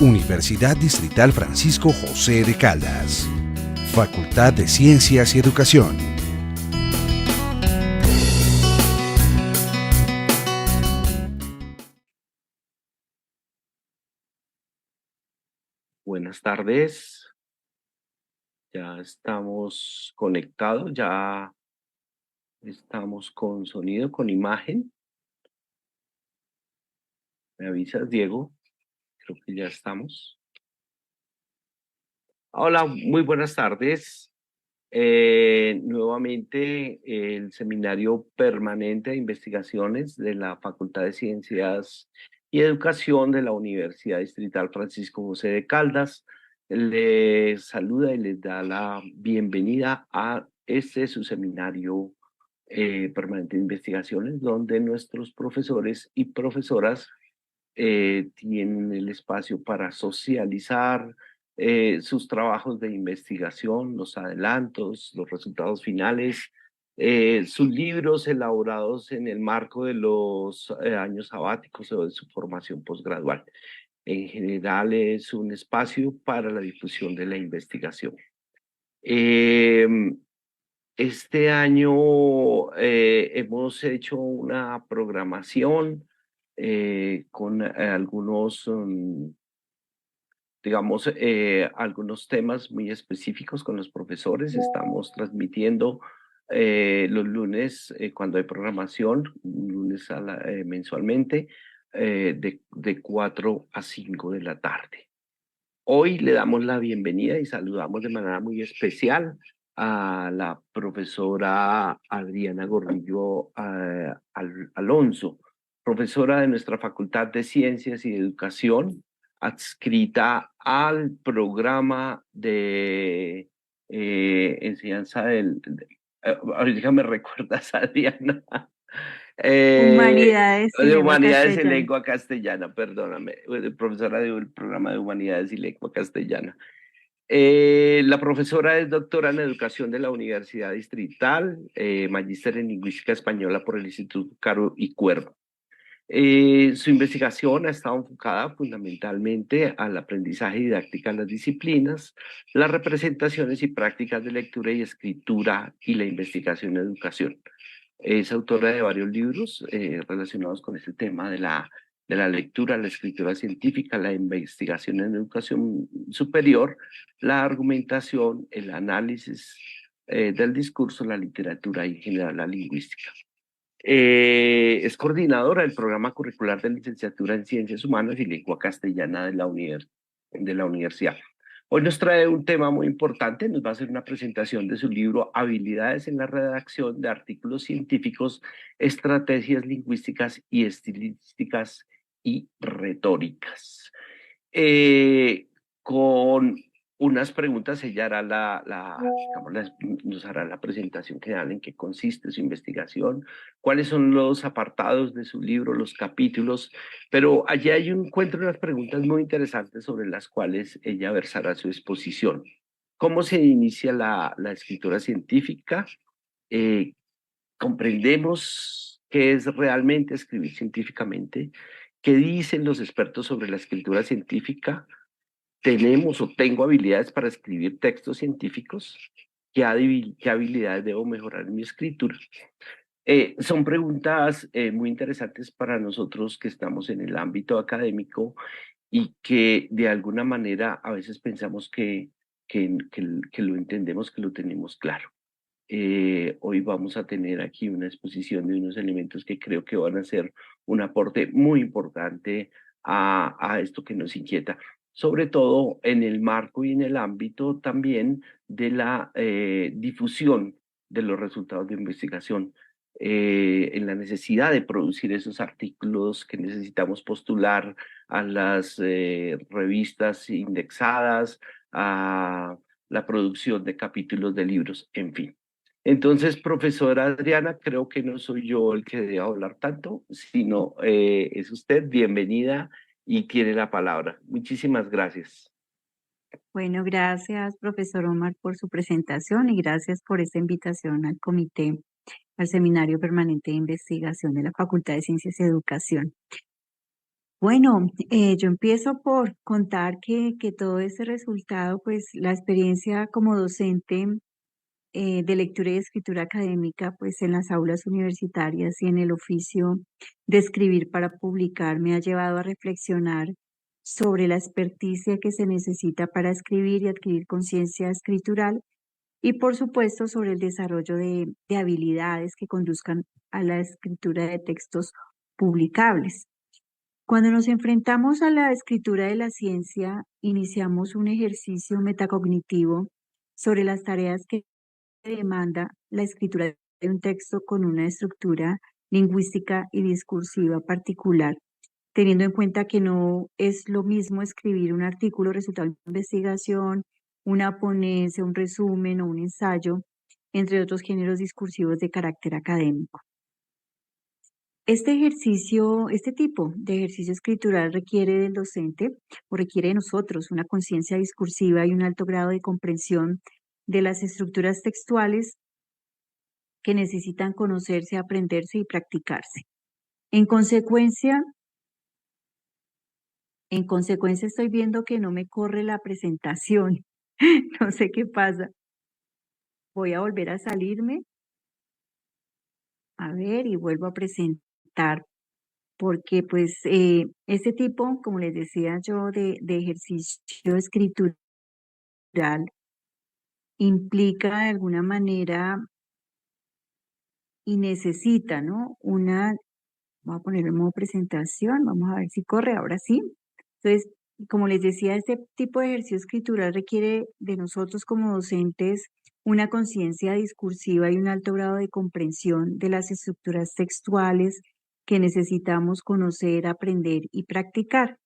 Universidad Distrital Francisco José de Caldas. Facultad de Ciencias y Educación. Buenas tardes. Ya estamos conectados, ya estamos con sonido, con imagen. ¿Me avisas, Diego? Creo que ya estamos. Hola, muy buenas tardes. Nuevamente el Seminario Permanente de Investigaciones de la Facultad de Ciencias y Educación de la Universidad Distrital Francisco José de Caldas les saluda y les da la bienvenida a su seminario permanente de investigaciones, donde nuestros profesores y profesoras tienen el espacio para socializar sus trabajos de investigación, los adelantos, los resultados finales, sus libros elaborados en el marco de los años sabáticos o de su formación posgradual. En general es un espacio para la difusión de la investigación. Este año hemos hecho una programación con algunos, digamos, algunos temas muy específicos con los profesores. Estamos transmitiendo los lunes cuando hay programación, lunes mensualmente, de 4 a 5 de la tarde. Hoy le damos la bienvenida y saludamos de manera muy especial a la profesora Adriana Gordillo Alonso, profesora de nuestra Facultad de Ciencias y Educación, adscrita al programa de enseñanza ahorita me recuerdas, Adriana. Humanidades y De lengua Humanidades y castellana. Lengua Castellana, perdóname, profesora del programa de Humanidades y Lengua Castellana. La profesora es doctora en Educación de la Universidad Distrital, magíster en Lingüística Española por el Instituto Caro y Cuervo. Su investigación ha estado enfocada fundamentalmente al aprendizaje y didáctica de las disciplinas, las representaciones y prácticas de lectura y escritura y la investigación en educación. Es autora de varios libros relacionados con este tema de la lectura, la escritura científica, la investigación en educación superior, la argumentación, el análisis del discurso, la literatura y en general la lingüística. Es coordinadora del programa curricular de licenciatura en Ciencias Humanas y Lengua Castellana de la universidad. Hoy nos trae un tema muy importante, nos va a hacer una presentación de su libro Habilidades en la redacción de artículos científicos, estrategias lingüísticas y estilísticas y retóricas. Con unas preguntas, ella hará nos hará la presentación general en qué consiste su investigación, cuáles son los apartados de su libro, los capítulos, pero allí encuentro unas preguntas muy interesantes sobre las cuales ella versará su exposición. ¿Cómo se inicia la escritura científica? ¿Comprendemos qué es realmente escribir científicamente? ¿Qué dicen los expertos sobre la escritura científica? ¿Tenemos o tengo habilidades para escribir textos científicos? ¿Qué habilidades debo mejorar en mi escritura? Son preguntas muy interesantes para nosotros que estamos en el ámbito académico y que de alguna manera a veces pensamos que lo entendemos, que lo tenemos claro. Hoy vamos a tener aquí una exposición de unos elementos que creo que van a ser un aporte muy importante a esto que nos inquieta, sobre todo en el marco y en el ámbito también de la difusión de los resultados de investigación, en la necesidad de producir esos artículos que necesitamos postular a las revistas indexadas, a la producción de capítulos de libros, en fin. Entonces, profesora Adriana, creo que no soy yo el que debe hablar tanto, sino es usted. Bienvenida y tiene la palabra. Muchísimas gracias. Bueno, gracias, profesor Omar, por su presentación y gracias por esta invitación al comité, al Seminario Permanente de Investigación de la Facultad de Ciencias y Educación. Bueno, yo empiezo por contar que todo ese resultado, pues la experiencia como docente de lectura y escritura académica, pues en las aulas universitarias y en el oficio de escribir para publicar, me ha llevado a reflexionar sobre la experticia que se necesita para escribir y adquirir conciencia escritural y por supuesto sobre el desarrollo de habilidades que conduzcan a la escritura de textos publicables. Cuando nos enfrentamos a la escritura de la ciencia, iniciamos un ejercicio metacognitivo sobre las tareas que demanda la escritura de un texto con una estructura lingüística y discursiva particular, teniendo en cuenta que no es lo mismo escribir un artículo resultado de investigación, una ponencia, un resumen o un ensayo, entre otros géneros discursivos de carácter académico. Este tipo de ejercicio escritural requiere del docente o requiere de nosotros una conciencia discursiva y un alto grado de comprensión de las estructuras textuales que necesitan conocerse, aprenderse y practicarse. En consecuencia estoy viendo que no me corre la presentación. No sé qué pasa. Voy a volver a salirme, a ver, y vuelvo a presentar, porque pues este tipo, como les decía yo, de ejercicio escritural implica de alguna manera y necesita, ¿no? Voy a poner en modo presentación, vamos a ver si corre, ahora sí. Entonces, como les decía, este tipo de ejercicio escritural requiere de nosotros como docentes una conciencia discursiva y un alto grado de comprensión de las estructuras textuales que necesitamos conocer, aprender y practicar.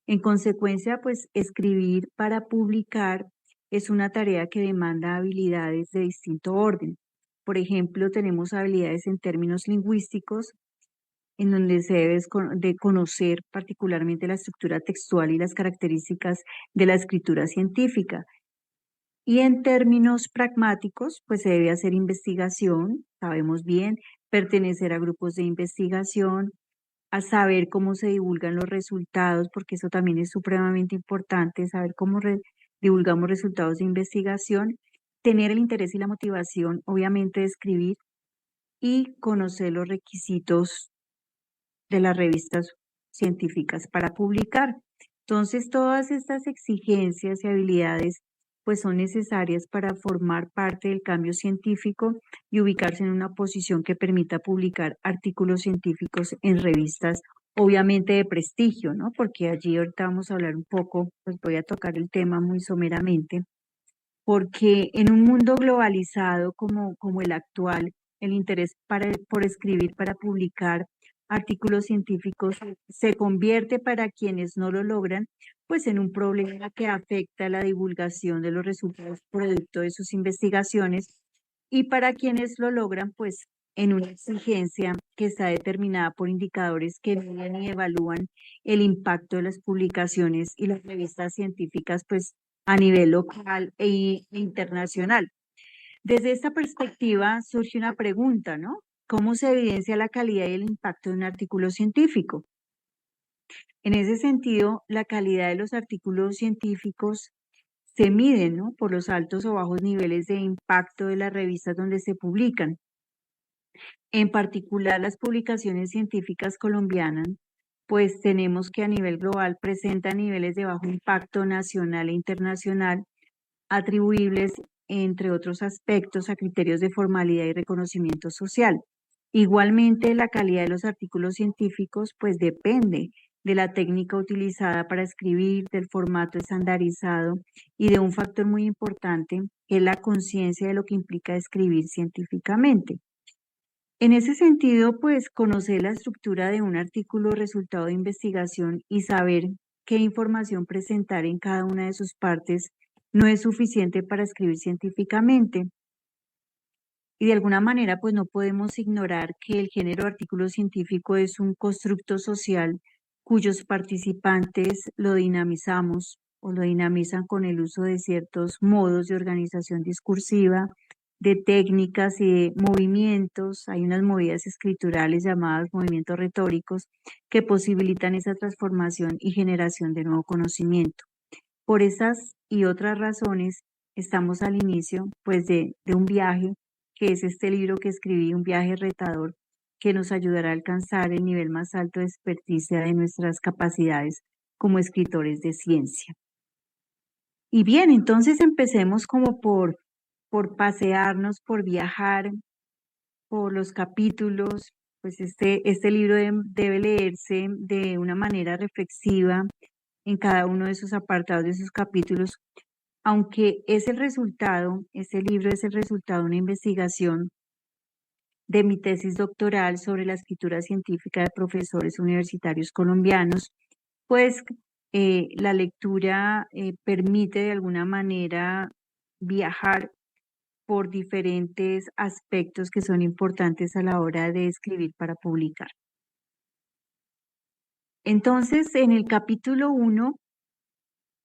En consecuencia, pues escribir para publicar es una tarea que demanda habilidades de distinto orden. Por ejemplo, tenemos habilidades en términos lingüísticos, en donde se debe de conocer particularmente la estructura textual y las características de la escritura científica. Y en términos pragmáticos, pues se debe hacer investigación, sabemos bien, pertenecer a grupos de investigación, a saber cómo se divulgan los resultados, porque eso también es supremamente importante, saber cómo divulgamos resultados de investigación, tener el interés y la motivación, obviamente, de escribir y conocer los requisitos de las revistas científicas para publicar. Entonces, todas estas exigencias y habilidades pues son necesarias para formar parte del cambio científico y ubicarse en una posición que permita publicar artículos científicos en revistas, obviamente de prestigio, ¿no? Porque allí ahorita vamos a hablar un poco, pues voy a tocar el tema muy someramente, porque en un mundo globalizado como el actual, el interés por escribir, para publicar artículos científicos se convierte para quienes no lo logran, pues en un problema que afecta la divulgación de los resultados producto de sus investigaciones y para quienes lo logran, pues en una exigencia que está determinada por indicadores que miden y evalúan el impacto de las publicaciones y las revistas científicas, pues a nivel local e internacional. Desde esta perspectiva surge una pregunta, ¿no? ¿Cómo se evidencia la calidad y el impacto de un artículo científico? En ese sentido, la calidad de los artículos científicos se mide, ¿no?, por los altos o bajos niveles de impacto de las revistas donde se publican. En particular, las publicaciones científicas colombianas, pues tenemos que a nivel global presentan niveles de bajo impacto nacional e internacional, atribuibles, entre otros aspectos, a criterios de formalidad y reconocimiento social. Igualmente, la calidad de los artículos científicos pues depende de la técnica utilizada para escribir, del formato estandarizado y de un factor muy importante, que es la conciencia de lo que implica escribir científicamente. En ese sentido, pues conocer la estructura de un artículo resultado de investigación y saber qué información presentar en cada una de sus partes no es suficiente para escribir científicamente. Y de alguna manera, pues no podemos ignorar que el género artículo científico es un constructo social cuyos participantes lo dinamizamos o lo dinamizan con el uso de ciertos modos de organización discursiva, de técnicas y de movimientos. Hay unas movidas escriturales llamadas movimientos retóricos que posibilitan esa transformación y generación de nuevo conocimiento. Por esas y otras razones, estamos al inicio pues de un viaje, que es este libro que escribí, un viaje retador, que nos ayudará a alcanzar el nivel más alto de experticia de nuestras capacidades como escritores de ciencia. Y bien, entonces empecemos como por pasearnos, por viajar, por los capítulos. Pues este libro debe leerse de una manera reflexiva en cada uno de sus apartados, de sus capítulos, aunque es el resultado, este libro es el resultado de una investigación de mi tesis doctoral sobre la escritura científica de profesores universitarios colombianos, pues la lectura permite de alguna manera viajar por diferentes aspectos que son importantes a la hora de escribir para publicar. Entonces, en el capítulo 1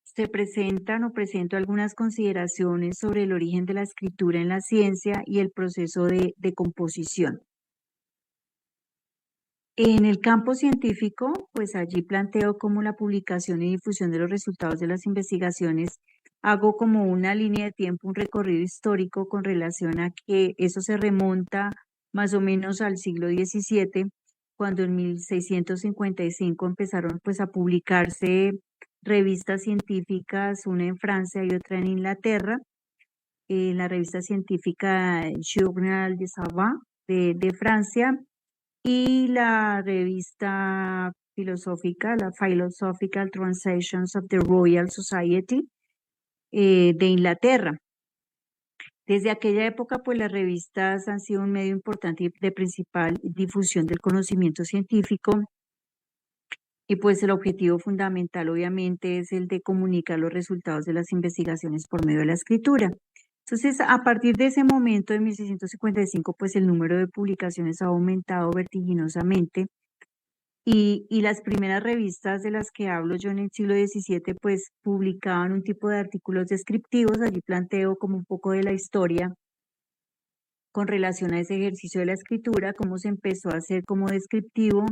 se presento algunas consideraciones sobre el origen de la escritura en la ciencia y el proceso de composición. En el campo científico, pues allí planteo cómo la publicación y difusión de los resultados de las investigaciones, hago como una línea de tiempo, un recorrido histórico con relación a que eso se remonta más o menos al siglo XVII, cuando en 1655 empezaron pues a publicarse revistas científicas, una en Francia y otra en Inglaterra. La revista científica Journal des Savants de Francia, y la revista filosófica, la Philosophical Transactions of the Royal Society de Inglaterra. Desde aquella época, pues las revistas han sido un medio importante de principal difusión del conocimiento científico, y pues el objetivo fundamental obviamente es el de comunicar los resultados de las investigaciones por medio de la escritura. Entonces, a partir de ese momento, de 1655, pues el número de publicaciones ha aumentado vertiginosamente, y las primeras revistas de las que hablo yo en el siglo XVII, pues publicaban un tipo de artículos descriptivos. Allí planteo como un poco de la historia con relación a ese ejercicio de la escritura, cómo se empezó a hacer como descriptivo.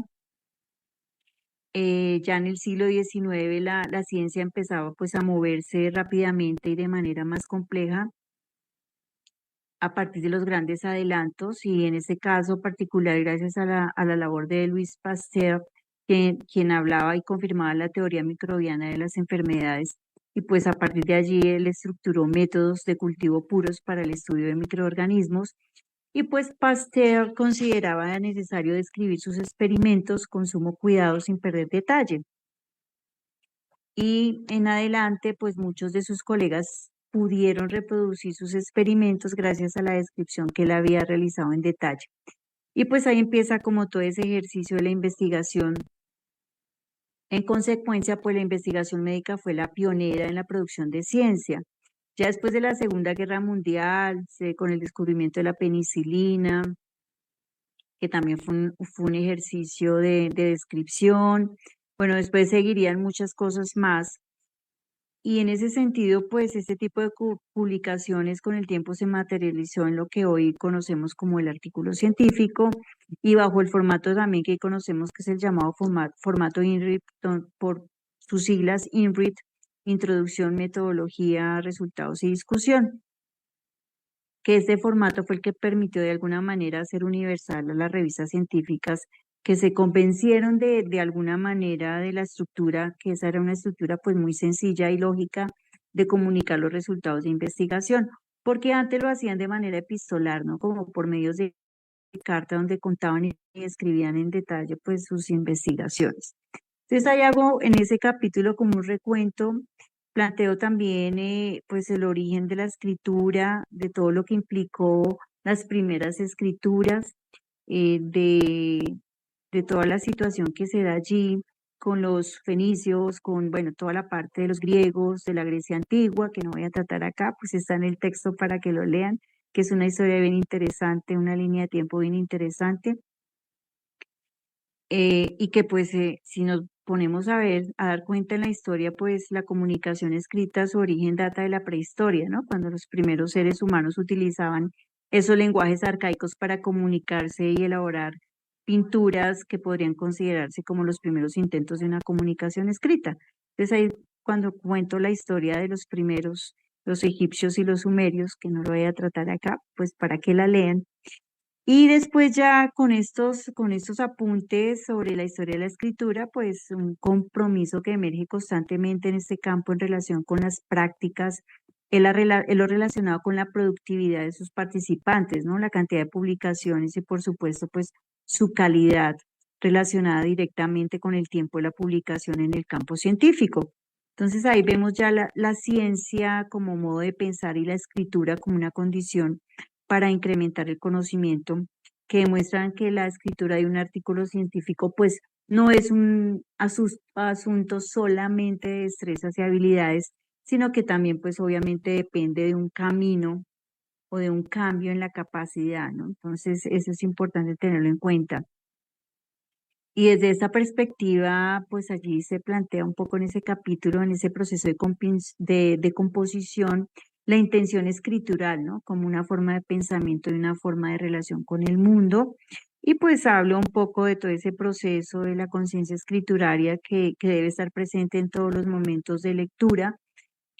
Ya en el siglo XIX la ciencia empezaba pues a moverse rápidamente y de manera más compleja a partir de los grandes adelantos, y en este caso particular gracias a la labor de Louis Pasteur, quien hablaba y confirmaba la teoría microbiana de las enfermedades, y pues a partir de allí él estructuró métodos de cultivo puros para el estudio de microorganismos. Y pues Pasteur consideraba necesario describir sus experimentos con sumo cuidado sin perder detalle. Y en adelante, pues muchos de sus colegas pudieron reproducir sus experimentos gracias a la descripción que él había realizado en detalle. Y pues ahí empieza como todo ese ejercicio de la investigación. En consecuencia, pues la investigación médica fue la pionera en la producción de ciencia. Ya después de la Segunda Guerra Mundial, con el descubrimiento de la penicilina, que también fue un ejercicio de descripción. Bueno, después seguirían muchas cosas más. Y en ese sentido, pues este tipo de publicaciones con el tiempo se materializó en lo que hoy conocemos como el artículo científico, y bajo el formato también que conocemos, que es el llamado formato INRIT, por sus siglas INRIT, Introducción, Metodología, Resultados y Discusión, que este formato fue el que permitió de alguna manera hacer universal a las revistas científicas, que se convencieron de alguna manera de la estructura, que esa era una estructura pues muy sencilla y lógica de comunicar los resultados de investigación, porque antes lo hacían de manera epistolar, ¿no? Como por medios de carta, donde contaban y escribían en detalle pues sus investigaciones. Entonces ahí hago en ese capítulo como un recuento. Planteo también pues el origen de la escritura, de todo lo que implicó las primeras escrituras, de toda la situación que se da allí con los fenicios, con bueno, toda la parte de los griegos, de la Grecia antigua, que no voy a tratar acá, pues está en el texto para que lo lean, que es una historia bien interesante, una línea de tiempo bien interesante. Y que pues si nos ponemos a dar cuenta en la historia, pues la comunicación escrita, su origen data de la prehistoria, ¿no? Cuando los primeros seres humanos utilizaban esos lenguajes arcaicos para comunicarse y elaborar pinturas que podrían considerarse como los primeros intentos de una comunicación escrita. Entonces ahí cuando cuento la historia de los primeros, los egipcios y los sumerios, que no lo voy a tratar acá, pues para que la lean. Y después ya con estos apuntes sobre la historia de la escritura, pues un compromiso que emerge constantemente en este campo en relación con las prácticas, en lo relacionado con la productividad de sus participantes, ¿no? La cantidad de publicaciones y por supuesto pues su calidad relacionada directamente con el tiempo de la publicación en el campo científico. Entonces ahí vemos ya la ciencia como modo de pensar y la escritura como una condición para incrementar el conocimiento, que demuestran que la escritura de un artículo científico pues no es un asunto solamente de destrezas y habilidades, sino que también pues obviamente depende de un camino o de un cambio en la capacidad, ¿no? Entonces eso es importante tenerlo en cuenta. Y desde esta perspectiva, pues allí se plantea un poco en ese capítulo, en ese proceso de composición, la intención escritural, ¿no? Como una forma de pensamiento y una forma de relación con el mundo. Y pues hablo un poco de todo ese proceso de la conciencia escrituraria que debe estar presente en todos los momentos de lectura,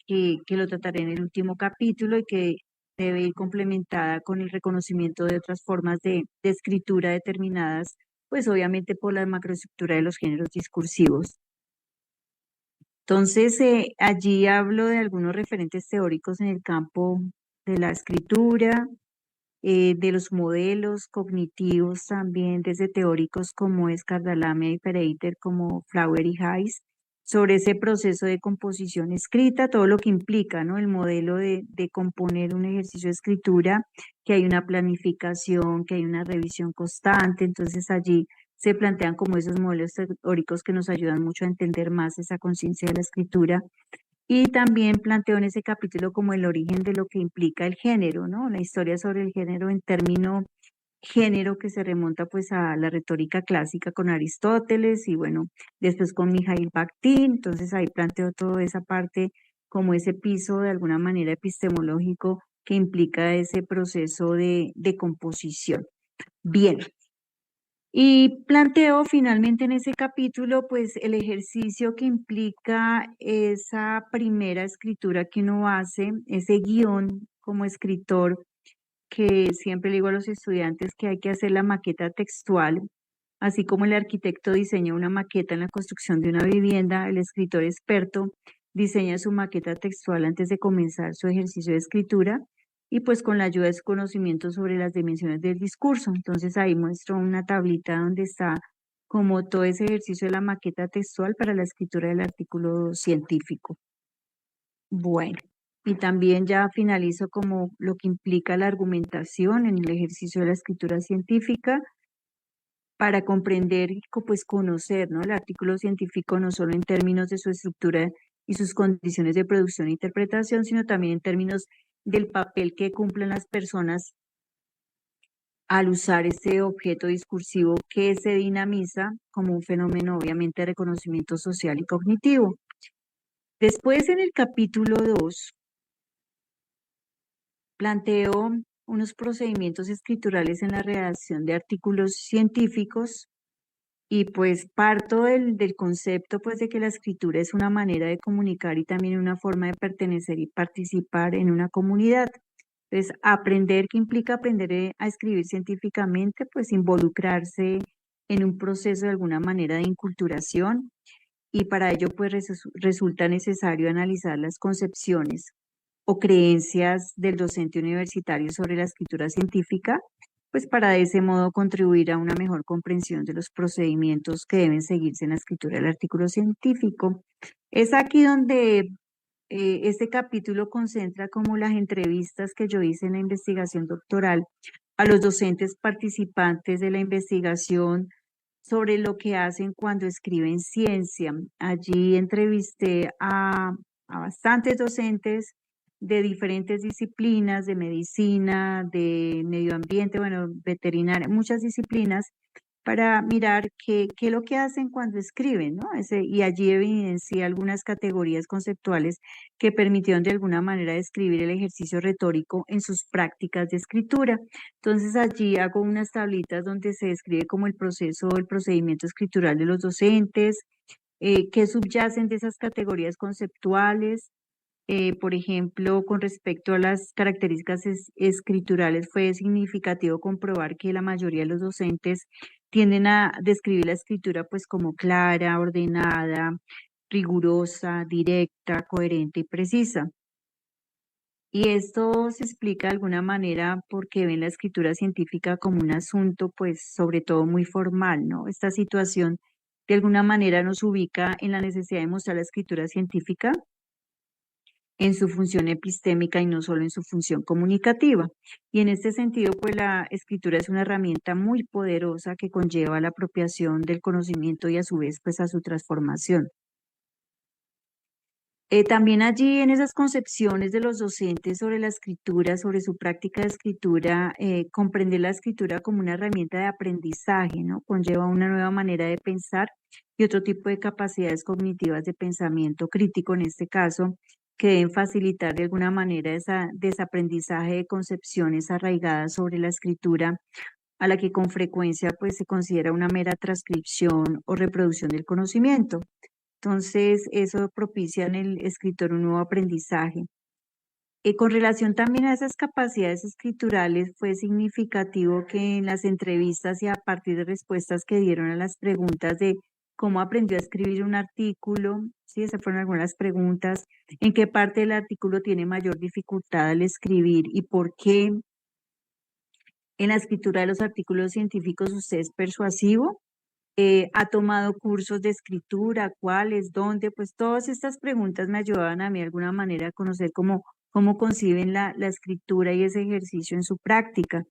que lo trataré en el último capítulo y que debe ir complementada con el reconocimiento de otras formas de escritura determinadas, pues obviamente por la macroestructura de los géneros discursivos. Entonces, allí hablo de algunos referentes teóricos en el campo de la escritura, de los modelos cognitivos también, desde teóricos como Escardalame y Pereiter, como Flower y Hayes, sobre ese proceso de composición escrita, todo lo que implica, ¿no? El modelo de componer un ejercicio de escritura, que hay una planificación, que hay una revisión constante, entonces allí se plantean como esos modelos teóricos que nos ayudan mucho a entender más esa conciencia de la escritura. Y también planteo en ese capítulo como el origen de lo que implica el género, ¿no? La historia sobre el género en término género que se remonta pues a la retórica clásica con Aristóteles y bueno, después con Mijail Bakhtin. Entonces ahí planteo toda esa parte como ese piso de alguna manera epistemológico que implica ese proceso de composición. Bien. Y planteo finalmente en ese capítulo, pues el ejercicio que implica esa primera escritura que uno hace, ese guión como escritor, que siempre le digo a los estudiantes que hay que hacer la maqueta textual, así como el arquitecto diseña una maqueta en la construcción de una vivienda, el escritor experto diseña su maqueta textual antes de comenzar su ejercicio de escritura y pues con la ayuda de su conocimiento sobre las dimensiones del discurso. Entonces ahí muestro una tablita donde está como todo ese ejercicio de la maqueta textual para la escritura del artículo científico. Bueno, y también ya finalizo como lo que implica la argumentación en el ejercicio de la escritura científica para comprender y pues conocer, ¿no? El artículo científico no solo en términos de su estructura y sus condiciones de producción e interpretación, sino también en términos del papel que cumplen las personas al usar este objeto discursivo que se dinamiza como un fenómeno obviamente de reconocimiento social y cognitivo. Después en el capítulo 2 planteo unos procedimientos escriturales en la redacción de artículos científicos y pues parto del concepto pues de que la escritura es una manera de comunicar y también una forma de pertenecer y participar en una comunidad. Entonces, aprender, ¿qué implica aprender a escribir científicamente? Pues involucrarse en un proceso de alguna manera de inculturación y para ello pues resulta necesario analizar las concepciones o creencias del docente universitario sobre la escritura científica, pues para de ese modo contribuir a una mejor comprensión de los procedimientos que deben seguirse en la escritura del artículo científico. Es aquí donde este capítulo concentra como las entrevistas que yo hice en la investigación doctoral a los docentes participantes de la investigación sobre lo que hacen cuando escriben ciencia. Allí entrevisté a bastantes docentes de diferentes disciplinas, de medicina, de medio ambiente, bueno, veterinaria, muchas disciplinas, para mirar qué es lo que hacen cuando escriben, ¿no? Y allí evidencia algunas categorías conceptuales que permitieron de alguna manera describir el ejercicio retórico en sus prácticas de escritura. Entonces allí hago unas tablitas donde se describe como el proceso, el procedimiento escritural de los docentes, qué subyacen de esas categorías conceptuales. Por ejemplo, con respecto a las características escriturales, fue significativo comprobar que la mayoría de los docentes tienden a describir la escritura pues como clara, ordenada, rigurosa, directa, coherente y precisa. Y esto se explica de alguna manera porque ven la escritura científica como un asunto pues sobre todo muy formal, ¿no? Esta situación de alguna manera nos ubica en la necesidad de mostrar la escritura científica en su función epistémica y no solo en su función comunicativa. Y en este sentido, pues la escritura es una herramienta muy poderosa que conlleva la apropiación del conocimiento y a su vez, pues a su transformación. También allí en esas concepciones de los docentes sobre la escritura, sobre su práctica de escritura, comprender la escritura como una herramienta de aprendizaje, ¿no? Conlleva una nueva manera de pensar y otro tipo de capacidades cognitivas de pensamiento crítico, en este caso, que deben facilitar de alguna manera ese desaprendizaje de concepciones arraigadas sobre la escritura, a la que con frecuencia pues se considera una mera transcripción o reproducción del conocimiento. Entonces, eso propicia en el escritor un nuevo aprendizaje. Con relación también a esas capacidades escriturales, fue significativo que en las entrevistas y a partir de respuestas que dieron a las preguntas de cómo aprendió a escribir un artículo, sí, esas fueron algunas preguntas, en qué parte del artículo tiene mayor dificultad al escribir y por qué en la escritura de los artículos científicos usted es persuasivo. Ha tomado cursos de escritura, cuáles, dónde, pues todas estas preguntas me ayudaban a mí de alguna manera a conocer cómo conciben la escritura y ese ejercicio en su práctica.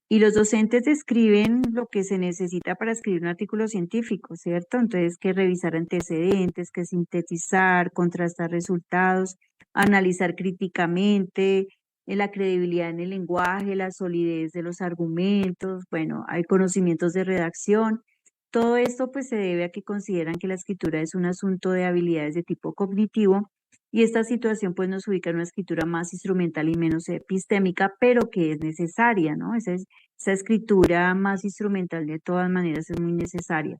Y los docentes describen lo que se necesita para escribir un artículo científico, ¿cierto? Entonces, que revisar antecedentes, que sintetizar, contrastar resultados, analizar críticamente, la credibilidad en el lenguaje, la solidez de los argumentos, bueno, hay conocimientos de redacción. Todo esto pues se debe a que consideran que la escritura es un asunto de habilidades de tipo cognitivo y esta situación pues nos ubica en una escritura más instrumental y menos epistémica, pero que es necesaria, ¿no? Esa escritura más instrumental de todas maneras es muy necesaria.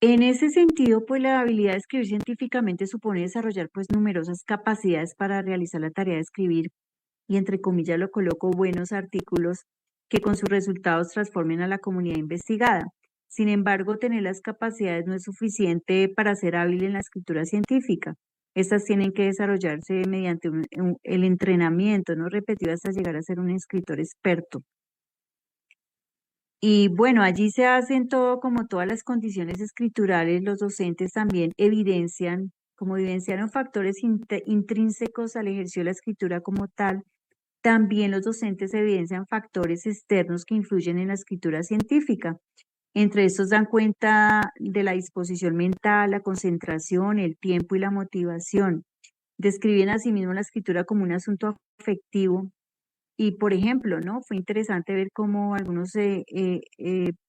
En ese sentido, pues la habilidad de escribir científicamente supone desarrollar pues numerosas capacidades para realizar la tarea de escribir y entre comillas lo coloco buenos artículos que con sus resultados transformen a la comunidad investigada. Sin embargo, tener las capacidades no es suficiente para ser hábil en la escritura científica. Estas tienen que desarrollarse mediante el entrenamiento, no repetido hasta llegar a ser un escritor experto. Y bueno, allí se hacen todo, como todas las condiciones escriturales, los docentes también evidencian, como evidenciaron factores intrínsecos al ejercicio de la escritura como tal, también los docentes evidencian factores externos que influyen en la escritura científica. Entre estos dan cuenta de la disposición mental, la concentración, el tiempo y la motivación. Describen asimismo la escritura como un asunto afectivo. Y, por ejemplo, ¿no? Fue interesante ver cómo algunos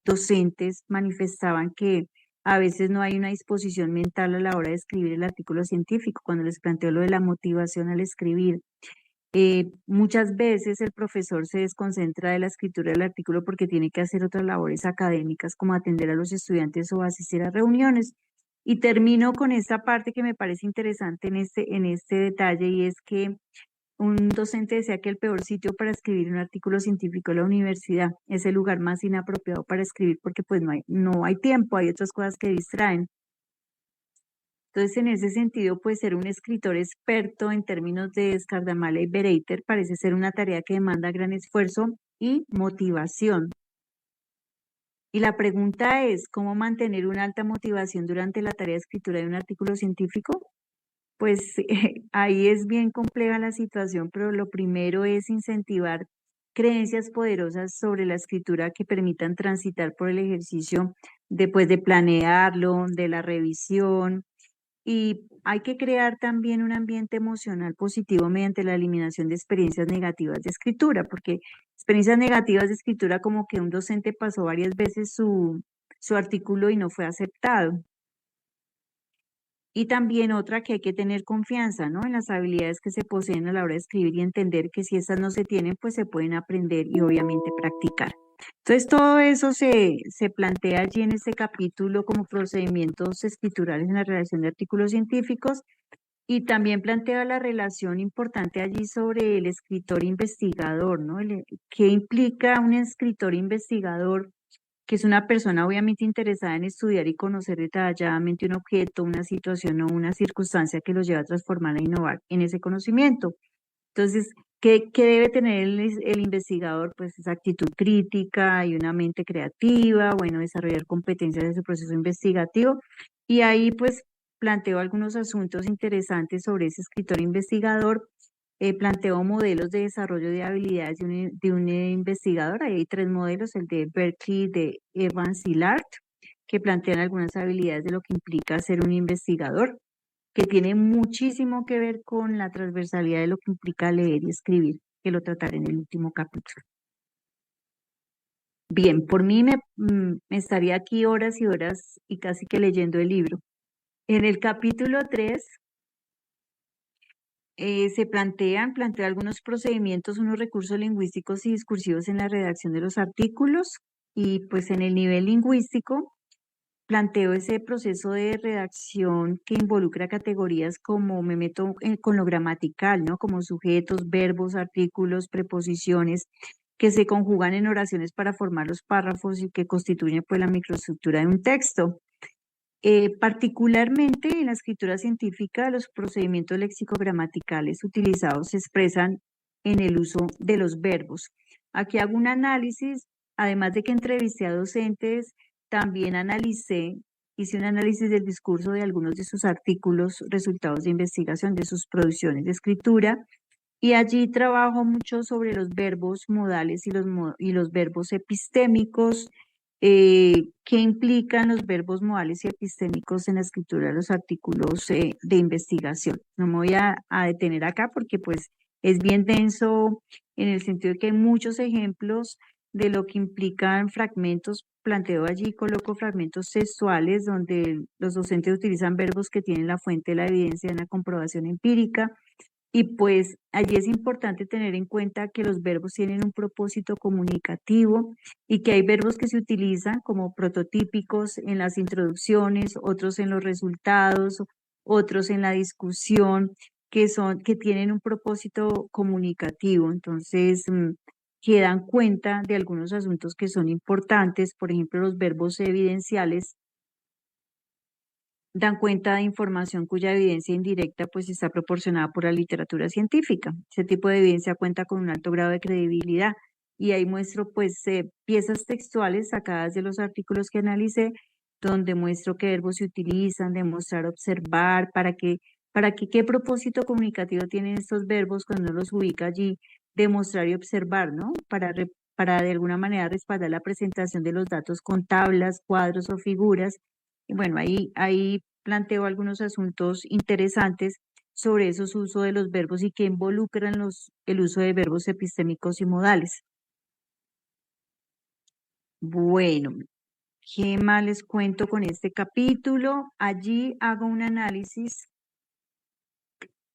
docentes manifestaban que a veces no hay una disposición mental a la hora de escribir el artículo científico, cuando les planteo lo de la motivación al escribir. Muchas veces el profesor se desconcentra de la escritura del artículo porque tiene que hacer otras labores académicas como atender a los estudiantes o asistir a reuniones. Y termino con esta parte que me parece interesante en este detalle y es que un docente decía que el peor sitio para escribir un artículo científico es la universidad. Es el lugar más inapropiado para escribir porque pues no hay tiempo, hay otras cosas que distraen. Entonces, en ese sentido, pues ser un escritor experto en términos de Skardamala y Bereiter parece ser una tarea que demanda gran esfuerzo y motivación. Y la pregunta es, ¿cómo mantener una alta motivación durante la tarea de escritura de un artículo científico? Pues ahí es bien compleja la situación, pero lo primero es incentivar creencias poderosas sobre la escritura que permitan transitar por el ejercicio después de planearlo, de la revisión, Y hay que crear también un ambiente emocional positivo mediante la eliminación de experiencias negativas de escritura, porque experiencias negativas de escritura como que un docente pasó varias veces su artículo y no fue aceptado. Y también otra que hay que tener confianza, ¿no? En las habilidades que se poseen a la hora de escribir y entender que si estas no se tienen, pues se pueden aprender y obviamente practicar. Entonces, todo eso se plantea allí en este capítulo como procedimientos escriturales en la redacción de artículos científicos y también plantea la relación importante allí sobre el escritor investigador, ¿no? ¿Qué implica un escritor investigador? Que es una persona obviamente interesada en estudiar y conocer detalladamente un objeto, una situación o una circunstancia que los lleva a transformar e innovar en ese conocimiento. Entonces, ¿qué debe tener el investigador? Pues esa actitud crítica y una mente creativa, bueno, desarrollar competencias de su proceso investigativo. Y ahí pues planteo algunos asuntos interesantes sobre ese escritor investigador. Planteó modelos de desarrollo de habilidades de un investigador. Ahí hay 3 modelos, el de Berkeley, de Evans y Lart, que plantean algunas habilidades de lo que implica ser un investigador, que tiene muchísimo que ver con la transversalidad de lo que implica leer y escribir, que lo trataré en el último capítulo. Bien, por mí me estaría aquí horas y horas y casi que leyendo el libro. En el capítulo 3 planteo algunos procedimientos, unos recursos lingüísticos y discursivos en la redacción de los artículos y pues en el nivel lingüístico planteo ese proceso de redacción que involucra categorías como me meto con lo gramatical, ¿no? Como sujetos, verbos, artículos, preposiciones que se conjugan en oraciones para formar los párrafos y que constituyen pues la microestructura de un texto. Particularmente en la escritura científica, los procedimientos léxico-gramaticales utilizados se expresan en el uso de los verbos. Aquí hago un análisis, además de que entrevisté a docentes, también hice un análisis del discurso de algunos de sus artículos, resultados de investigación de sus producciones de escritura, y allí trabajo mucho sobre los verbos modales y los verbos epistémicos, qué implican los verbos modales y epistémicos en la escritura de los artículos de investigación. No me voy a detener acá porque pues es bien denso en el sentido de que hay muchos ejemplos de lo que implican fragmentos. Planteo allí, coloco fragmentos textuales donde los docentes utilizan verbos que tienen la fuente de la evidencia en la comprobación empírica. Y pues allí es importante tener en cuenta que los verbos tienen un propósito comunicativo y que hay verbos que se utilizan como prototípicos en las introducciones, otros en los resultados, otros en la discusión, que tienen un propósito comunicativo. Entonces, que dan cuenta de algunos asuntos que son importantes, por ejemplo, los verbos evidenciales dan cuenta de información cuya evidencia indirecta pues está proporcionada por la literatura científica. Ese tipo de evidencia cuenta con un alto grado de credibilidad y ahí muestro pues piezas textuales sacadas de los artículos que analicé, donde muestro qué verbos se utilizan, demostrar, observar, qué propósito comunicativo tienen estos verbos cuando uno los ubica allí, demostrar y observar, ¿no? Para de alguna manera respaldar la presentación de los datos con tablas, cuadros o figuras. Y bueno, ahí planteo algunos asuntos interesantes sobre esos usos de los verbos y que involucran el uso de verbos epistémicos y modales. Bueno, ¿qué más les cuento con este capítulo? Allí hago un análisis,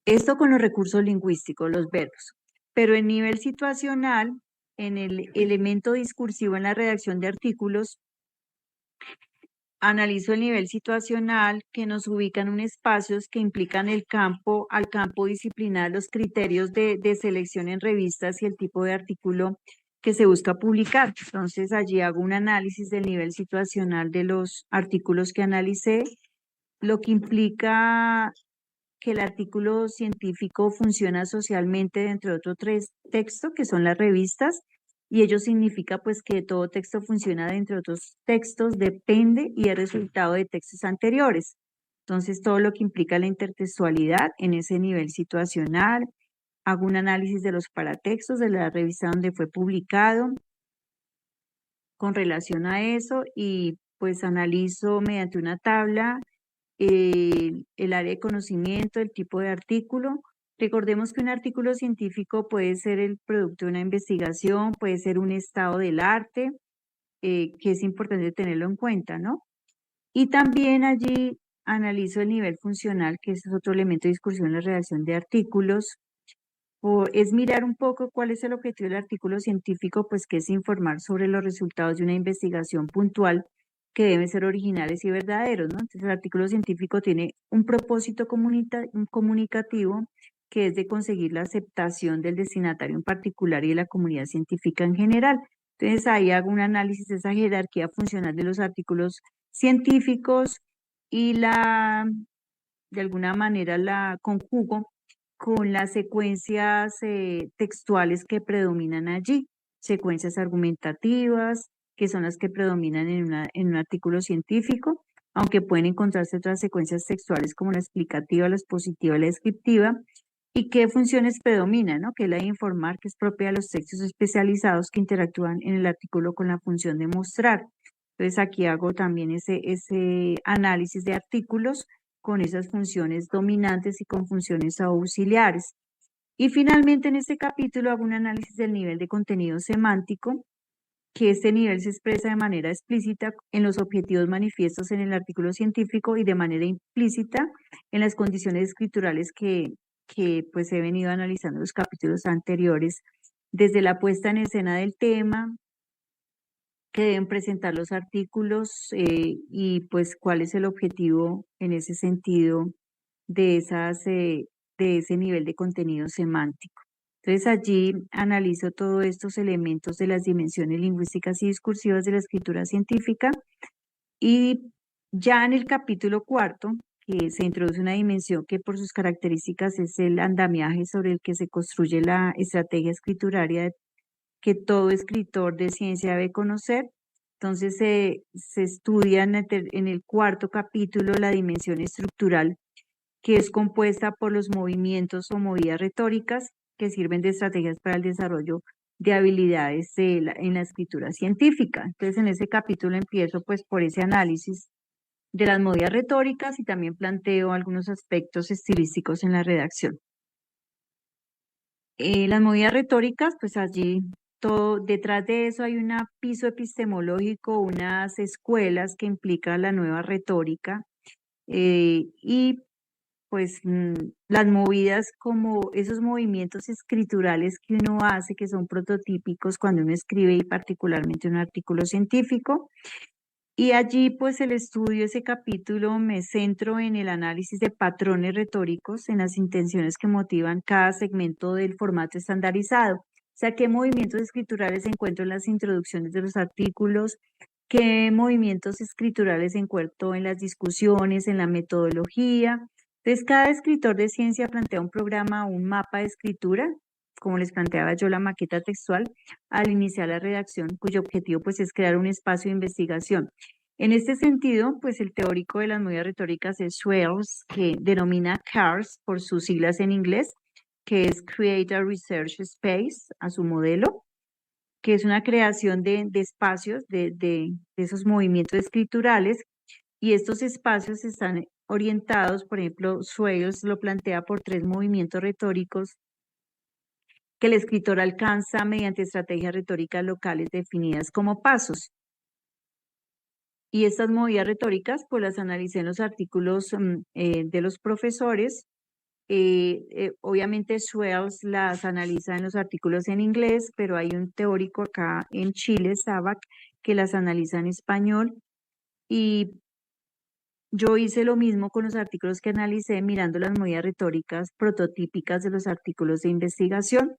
esto con los recursos lingüísticos, los verbos, pero en nivel situacional, en el elemento discursivo en la redacción de artículos, analizo el nivel situacional que nos ubican en espacios que implican al campo disciplinar, los criterios de selección en revistas y el tipo de artículo que se busca publicar. Entonces allí hago un análisis del nivel situacional de los artículos que analicé, lo que implica que el artículo científico funciona socialmente dentro de otros 3 textos que son las revistas, y ello significa pues que todo texto funciona dentro de otros textos, depende y es resultado de textos anteriores. Entonces todo lo que implica la intertextualidad en ese nivel situacional, hago un análisis de los paratextos de la revista donde fue publicado con relación a eso y pues analizo mediante una tabla el área de conocimiento, el tipo de artículo. Recordemos que un artículo científico puede ser el producto de una investigación, puede ser un estado del arte, que es importante tenerlo en cuenta, ¿no? Y también allí analizo el nivel funcional, que es otro elemento de discusión en la redacción de artículos. Es mirar un poco cuál es el objetivo del artículo científico, pues que es informar sobre los resultados de una investigación puntual que deben ser originales y verdaderos, ¿no? Entonces el artículo científico tiene un propósito comunicativo, que es de conseguir la aceptación del destinatario en particular y de la comunidad científica en general. Entonces ahí hago un análisis de esa jerarquía funcional de los artículos científicos y de alguna manera la conjugo con las secuencias textuales que predominan allí, secuencias argumentativas, que son las que predominan en un artículo científico, aunque pueden encontrarse otras secuencias textuales como la explicativa, la expositiva, la descriptiva, y qué funciones predominan, ¿no? Que es la de informar, que es propia de los textos especializados que interactúan en el artículo con la función de mostrar. Entonces aquí hago también ese análisis de artículos con esas funciones dominantes y con funciones auxiliares. Y finalmente en este capítulo hago un análisis del nivel de contenido semántico, que este nivel se expresa de manera explícita en los objetivos manifiestos en el artículo científico y de manera implícita en las condiciones escriturales que pues he venido analizando en los capítulos anteriores, desde la puesta en escena del tema, que deben presentar los artículos y pues cuál es el objetivo en ese sentido de ese nivel de contenido semántico. Entonces allí analizo todos estos elementos de las dimensiones lingüísticas y discursivas de la escritura científica, y ya en el capítulo 4, que se introduce una dimensión que por sus características es el andamiaje sobre el que se construye la estrategia escrituraria que todo escritor de ciencia debe conocer. Entonces se estudia en el cuarto capítulo la dimensión estructural, que es compuesta por los movimientos o movidas retóricas que sirven de estrategias para el desarrollo de habilidades en la escritura científica. Entonces en ese capítulo empiezo pues por ese análisis de las movidas retóricas y también planteo algunos aspectos estilísticos en la redacción. Las movidas retóricas, pues allí detrás de eso hay un piso epistemológico, unas escuelas que implican la nueva retórica, y pues las movidas como esos movimientos escriturales que uno hace, que son prototípicos cuando uno escribe y particularmente un artículo científico. Y allí pues el estudio, ese capítulo, me centro en el análisis de patrones retóricos, en las intenciones que motivan cada segmento del formato estandarizado. O sea, qué movimientos escriturales encuentro en las introducciones de los artículos, qué movimientos escriturales encuentro en las discusiones, en la metodología. Entonces, cada escritor de ciencia plantea un programa o un mapa de escritura, como les planteaba yo la maqueta textual, al iniciar la redacción, cuyo objetivo pues es crear un espacio de investigación. En este sentido, pues el teórico de las movidas retóricas es Swales, que denomina CARS por sus siglas en inglés, que es Create a Research Space, a su modelo, que es una creación de espacios de esos movimientos escriturales, y estos espacios están orientados, por ejemplo, Swales lo plantea por 3 movimientos retóricos que el escritor alcanza mediante estrategias retóricas locales definidas como pasos. Y estas movidas retóricas, pues las analicé en los artículos de los profesores. Obviamente Swales las analiza en los artículos en inglés, pero hay un teórico acá en Chile, Sabac, que las analiza en español. Y yo hice lo mismo con los artículos que analicé mirando las movidas retóricas prototípicas de los artículos de investigación.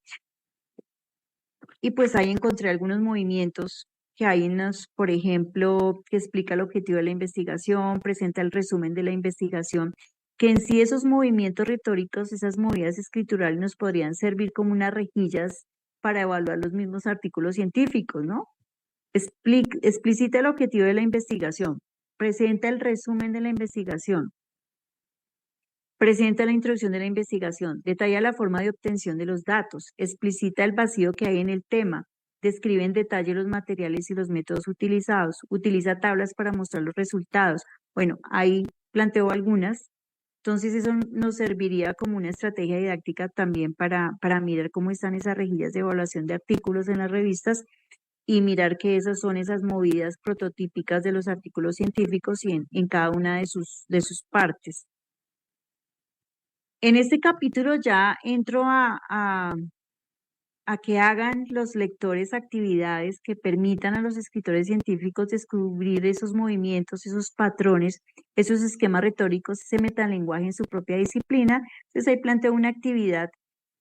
Y pues ahí encontré algunos movimientos que hay por ejemplo, que explica el objetivo de la investigación, presenta el resumen de la investigación, que en sí esos movimientos retóricos, esas movidas escriturales nos podrían servir como unas rejillas para evaluar los mismos artículos científicos, ¿no? Explicita el objetivo de la investigación, presenta el resumen de la investigación, presenta la introducción de la investigación, detalla la forma de obtención de los datos, explicita el vacío que hay en el tema, describe en detalle los materiales y los métodos utilizados, utiliza tablas para mostrar los resultados. Bueno, hay planteo algunas. Entonces eso nos serviría como una estrategia didáctica también para mirar cómo están esas rejillas de evaluación de artículos en las revistas y mirar que esas son esas movidas prototípicas de los artículos científicos y en cada una de sus partes. En este capítulo ya entro a que hagan los lectores actividades que permitan a los escritores científicos descubrir esos movimientos, esos patrones, esos esquemas retóricos, ese metalenguaje en su propia disciplina. Entonces ahí planteo una actividad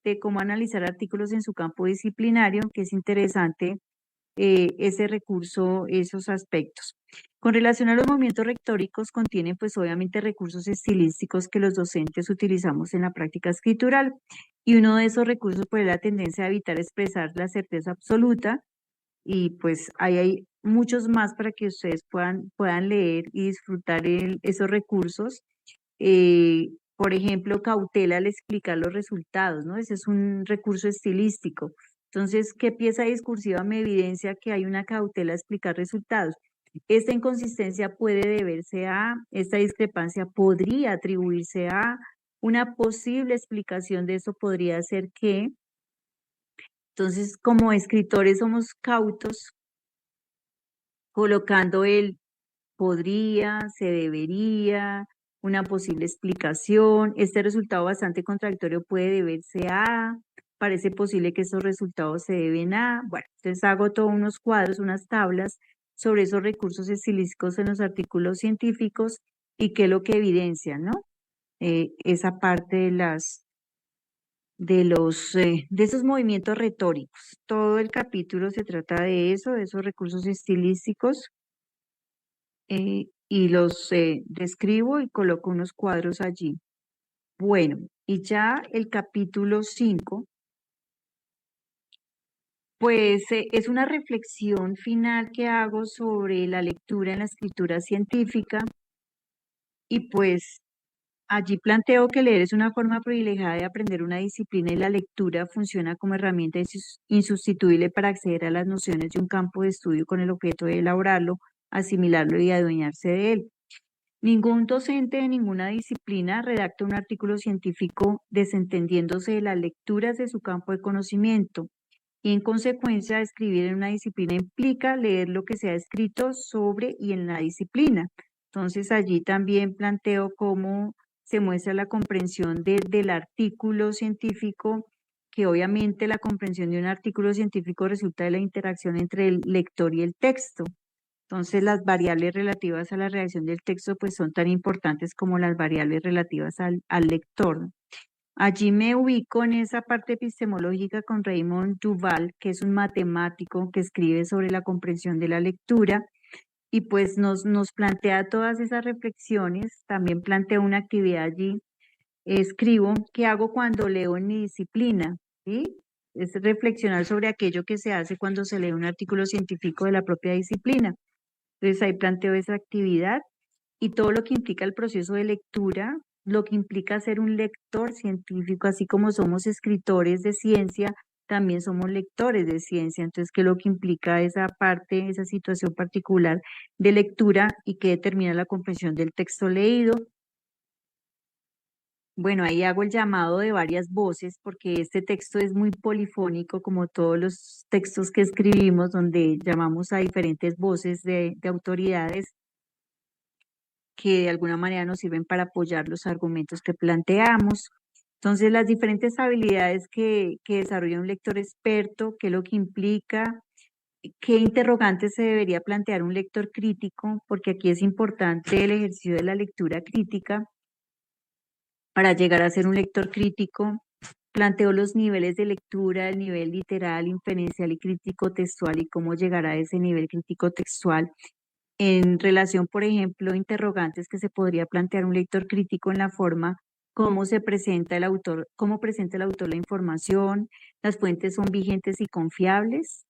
de cómo analizar artículos en su campo disciplinario, que es interesante ese recurso, esos aspectos. Con relación a los movimientos retóricos, contienen pues obviamente recursos estilísticos que los docentes utilizamos en la práctica escritural. Y uno de esos recursos pues es la tendencia a evitar expresar la certeza absoluta y pues ahí hay muchos más para que ustedes puedan leer y disfrutar esos recursos. Por ejemplo, cautela al explicar los resultados, ¿no? Ese es un recurso estilístico. Entonces, ¿qué pieza discursiva me evidencia que hay una cautela a explicar resultados? Esta inconsistencia puede deberse a, esta discrepancia podría atribuirse a, una posible explicación de eso podría ser que, entonces, como escritores somos cautos, colocando el podría, se debería, una posible explicación. Este resultado bastante contradictorio puede deberse a, parece posible que esos resultados se deben a. Bueno, entonces hago todos unos cuadros, unas tablas sobre esos recursos estilísticos en los artículos científicos y qué es lo que evidencian, ¿no? Esa parte de esos movimientos retóricos. Todo el capítulo se trata de eso, de esos recursos estilísticos. Y los describo y coloco unos cuadros allí. Bueno, y ya el capítulo 5, pues es una reflexión final que hago sobre la lectura en la escritura científica y pues allí planteo que leer es una forma privilegiada de aprender una disciplina y la lectura funciona como herramienta insustituible para acceder a las nociones de un campo de estudio con el objeto de elaborarlo, asimilarlo y adueñarse de él. Ningún docente de ninguna disciplina redacta un artículo científico desentendiéndose de las lecturas de su campo de conocimiento y en consecuencia escribir en una disciplina implica leer lo que se ha escrito sobre y en la disciplina. Entonces allí también planteo cómo se muestra la comprensión del artículo científico, que obviamente la comprensión de un artículo científico resulta de la interacción entre el lector y el texto. Entonces, las variables relativas a la redacción del texto pues son tan importantes como las variables relativas al lector. Allí me ubico en esa parte epistemológica con Raymond Duval, que es un matemático que escribe sobre la comprensión de la lectura y pues nos plantea todas esas reflexiones. También planteo una actividad allí. Escribo qué hago cuando leo en mi disciplina, ¿sí? Es reflexionar sobre aquello que se hace cuando se lee un artículo científico de la propia disciplina. Entonces ahí planteo esa actividad y todo lo que implica el proceso de lectura, lo que implica ser un lector científico, así como somos escritores de ciencia, también somos lectores de ciencia. Entonces, ¿qué es lo que implica esa parte, esa situación particular de lectura y que determina la comprensión del texto leído? Bueno, ahí hago el llamado de varias voces porque este texto es muy polifónico, como todos los textos que escribimos, donde llamamos a diferentes voces de autoridades que de alguna manera nos sirven para apoyar los argumentos que planteamos. Entonces, las diferentes habilidades que desarrolla un lector experto, qué es lo que implica, qué interrogantes se debería plantear un lector crítico, porque aquí es importante el ejercicio de la lectura crítica para llegar a ser un lector crítico. Planteo los niveles de lectura, el nivel literal, inferencial y crítico textual y cómo llegar a ese nivel crítico textual en relación, por ejemplo, interrogantes que se podría plantear un lector crítico en la forma cómo se presenta el autor, cómo presenta el autor la información, las fuentes son vigentes y confiables.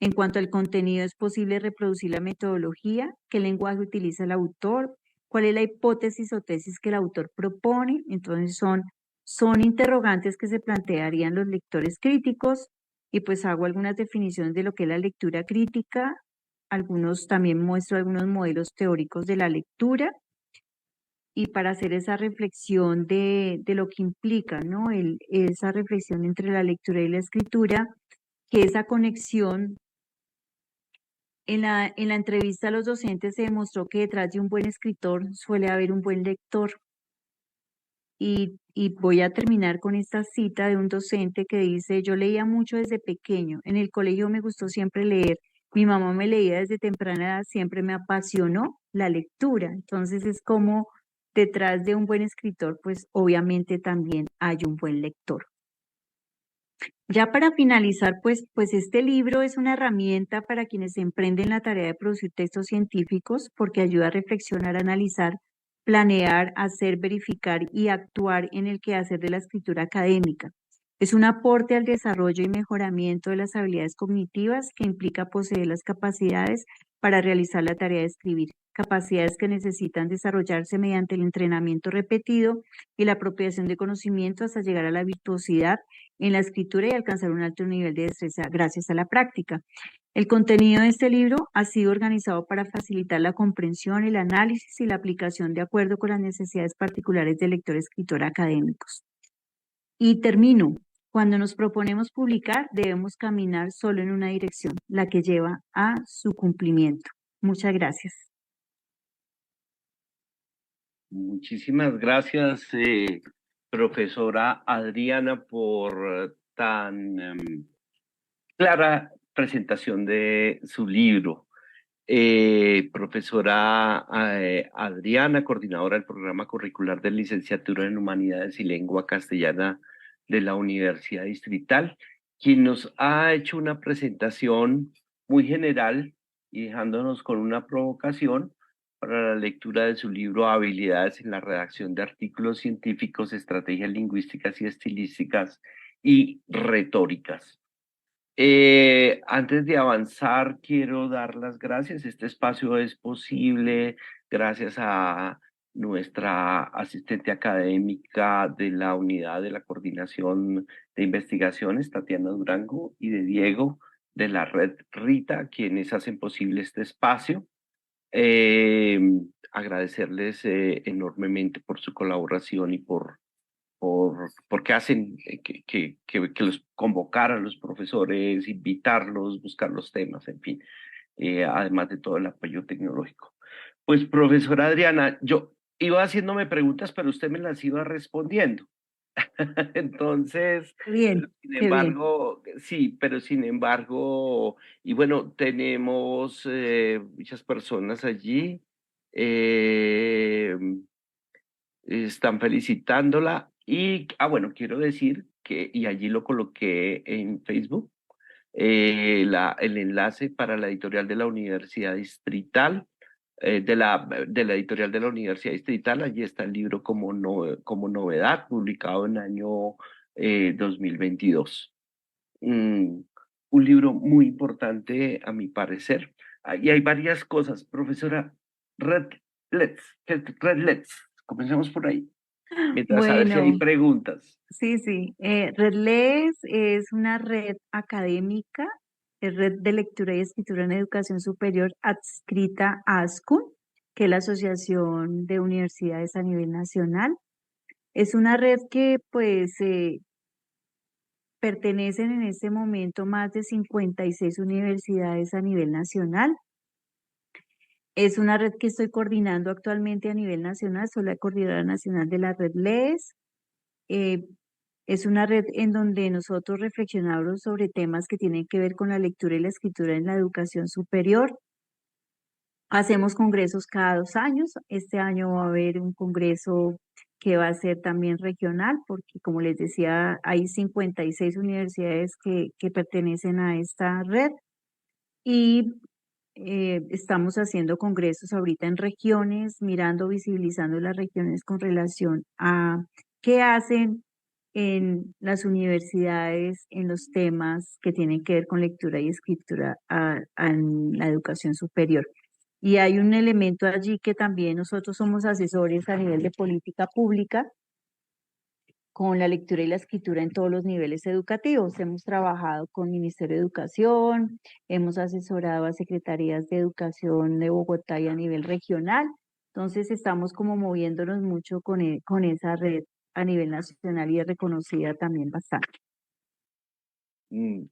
En cuanto al contenido, ¿es posible reproducir la metodología? ¿Qué lenguaje utiliza el autor? ¿Cuál es la hipótesis o tesis que el autor propone? Entonces son interrogantes que se plantearían los lectores críticos y pues hago algunas definiciones de lo que es la lectura crítica. También muestro algunos modelos teóricos de la lectura y para hacer esa reflexión de lo que implica, ¿no? Esa reflexión entre la lectura y la escritura, que esa conexión, en la entrevista a los docentes se demostró que detrás de un buen escritor suele haber un buen lector. Y voy a terminar con esta cita de un docente que dice: yo leía mucho desde pequeño, en el colegio me gustó siempre leer, mi mamá me leía desde temprana edad, siempre me apasionó la lectura. Entonces es como detrás de un buen escritor, pues obviamente también hay un buen lector. Ya para finalizar, pues este libro es una herramienta para quienes emprenden la tarea de producir textos científicos porque ayuda a reflexionar, analizar, planear, hacer, verificar y actuar en el quehacer de la escritura académica. Es un aporte al desarrollo y mejoramiento de las habilidades cognitivas que implica poseer las capacidades para realizar la tarea de escribir, capacidades que necesitan desarrollarse mediante el entrenamiento repetido y la apropiación de conocimiento hasta llegar a la virtuosidad en la escritura y alcanzar un alto nivel de destreza gracias a la práctica. El contenido de este libro ha sido organizado para facilitar la comprensión, el análisis y la aplicación de acuerdo con las necesidades particulares del lector escritor académicos. Y termino. Cuando nos proponemos publicar, debemos caminar solo en una dirección, la que lleva a su cumplimiento. Muchas gracias. Muchísimas gracias, profesora Adriana, por tan clara presentación de su libro. Profesora Adriana, coordinadora del programa curricular de licenciatura en Humanidades y Lengua Castellana de la Universidad Distrital, quien nos ha hecho una presentación muy general y dejándonos con una provocación para la lectura de su libro Habilidades en la redacción de artículos científicos, estrategias lingüísticas y estilísticas y retóricas. Antes de avanzar, quiero dar las gracias. Este espacio es posible gracias a nuestra asistente académica de la unidad de la coordinación de investigaciones, Tatiana Durango, y de Diego de la red Rita, quienes hacen posible este espacio. Agradecerles enormemente por su colaboración y porque hacen que los convocar a los profesores, invitarlos, buscar los temas, en fin, además de todo el apoyo tecnológico. Pues, profesora Adriana, yo iba haciéndome preguntas, pero usted me las iba respondiendo. Entonces, Bien, sin qué bien. embargo, sí, pero sin embargo, y bueno, tenemos muchas personas allí, están felicitándola y, bueno, quiero decir que, y allí lo coloqué en Facebook, el enlace para la editorial de la Universidad Distrital, de la editorial de la Universidad Distrital, allí está el libro como novedad, publicado en año 2022. Un libro muy importante a mi parecer. Y hay varias cosas. Profesora Redlets, comencemos por ahí. Mientras a ver si hay Bueno, preguntas. sí. RedLes es una red académica, es red de lectura y escritura en educación superior adscrita a ASCUN, que es la Asociación de Universidades a nivel nacional. Es una red que pues pertenecen en este momento más de 56 universidades a nivel nacional. Es una red que estoy coordinando actualmente a nivel nacional, soy la coordinadora nacional de la red LES. Es una red en donde nosotros reflexionamos sobre temas que tienen que ver con la lectura y la escritura en la educación superior. Hacemos congresos cada 2 años. Este año va a haber un congreso que va a ser también regional, porque como les decía, hay 56 universidades que pertenecen a esta red. Y estamos haciendo congresos ahorita en regiones, mirando, visibilizando las regiones con relación a qué hacen en las universidades en los temas que tienen que ver con lectura y escritura en la educación superior. Y hay un elemento allí que también nosotros somos asesores a nivel de política pública con la lectura y la escritura en todos los niveles educativos. Hemos trabajado con Ministerio de Educación, hemos asesorado a secretarías de educación de Bogotá y a nivel regional, Entonces estamos como moviéndonos mucho con esa red a nivel nacional y es reconocida también bastante. Mm.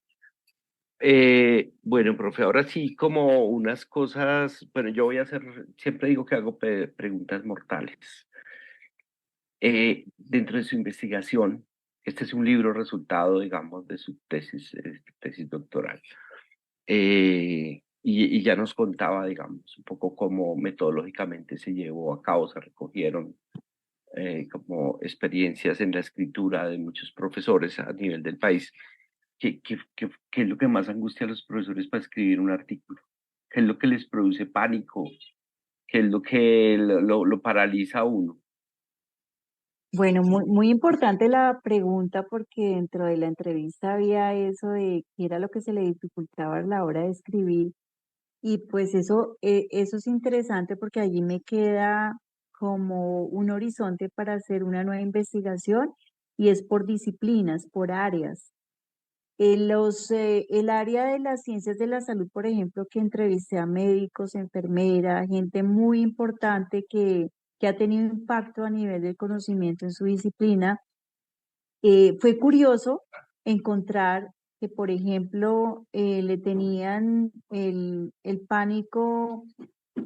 Bueno, profe, ahora sí, como unas cosas, bueno, yo voy a hacer, siempre digo que hago preguntas mortales. Dentro de su investigación, este es un libro resultado, digamos, de su tesis doctoral. Y ya nos contaba, digamos, un poco cómo metodológicamente se llevó a cabo, se recogieron como experiencias en la escritura de muchos profesores a nivel del país. ¿Qué es lo que más angustia a los profesores para escribir un artículo? ¿Qué es lo que les produce pánico? ¿Qué es lo que lo paraliza a uno? Bueno, muy importante la pregunta porque dentro de la entrevista había eso de qué era lo que se le dificultaba a la hora de escribir. Y pues eso es interesante porque allí me queda como un horizonte para hacer una nueva investigación y es por disciplinas, por áreas. El área de las ciencias de la salud, por ejemplo, que entrevisté a médicos, enfermeras, gente muy importante que ha tenido impacto a nivel del conocimiento en su disciplina, fue curioso encontrar que, por ejemplo, le tenían el pánico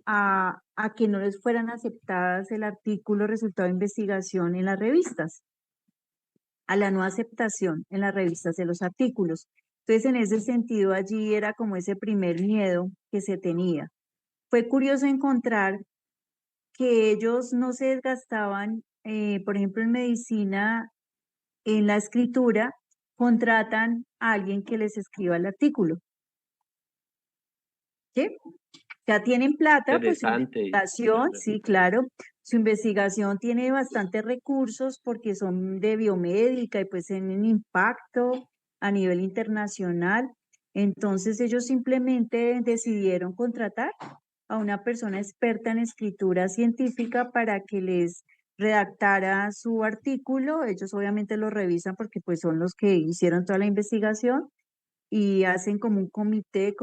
a que no les fueran aceptadas el artículo resultado de investigación en las revistas, a la no aceptación en las revistas de los artículos. Entonces, en ese sentido, allí era como ese primer miedo que se tenía. Fue curioso encontrar que ellos no se desgastaban, por ejemplo, en medicina, en la escritura, contratan a alguien que les escriba el artículo, ¿sí? Ya tienen plata, pues su Interesante. investigación, sí, claro, su investigación tiene bastantes recursos porque son de biomédica y pues tienen impacto a nivel internacional. Entonces ellos simplemente decidieron contratar a una persona experta en escritura científica para que les redactara su artículo. Ellos obviamente lo revisan porque pues son los que hicieron toda la investigación y hacen como un comité,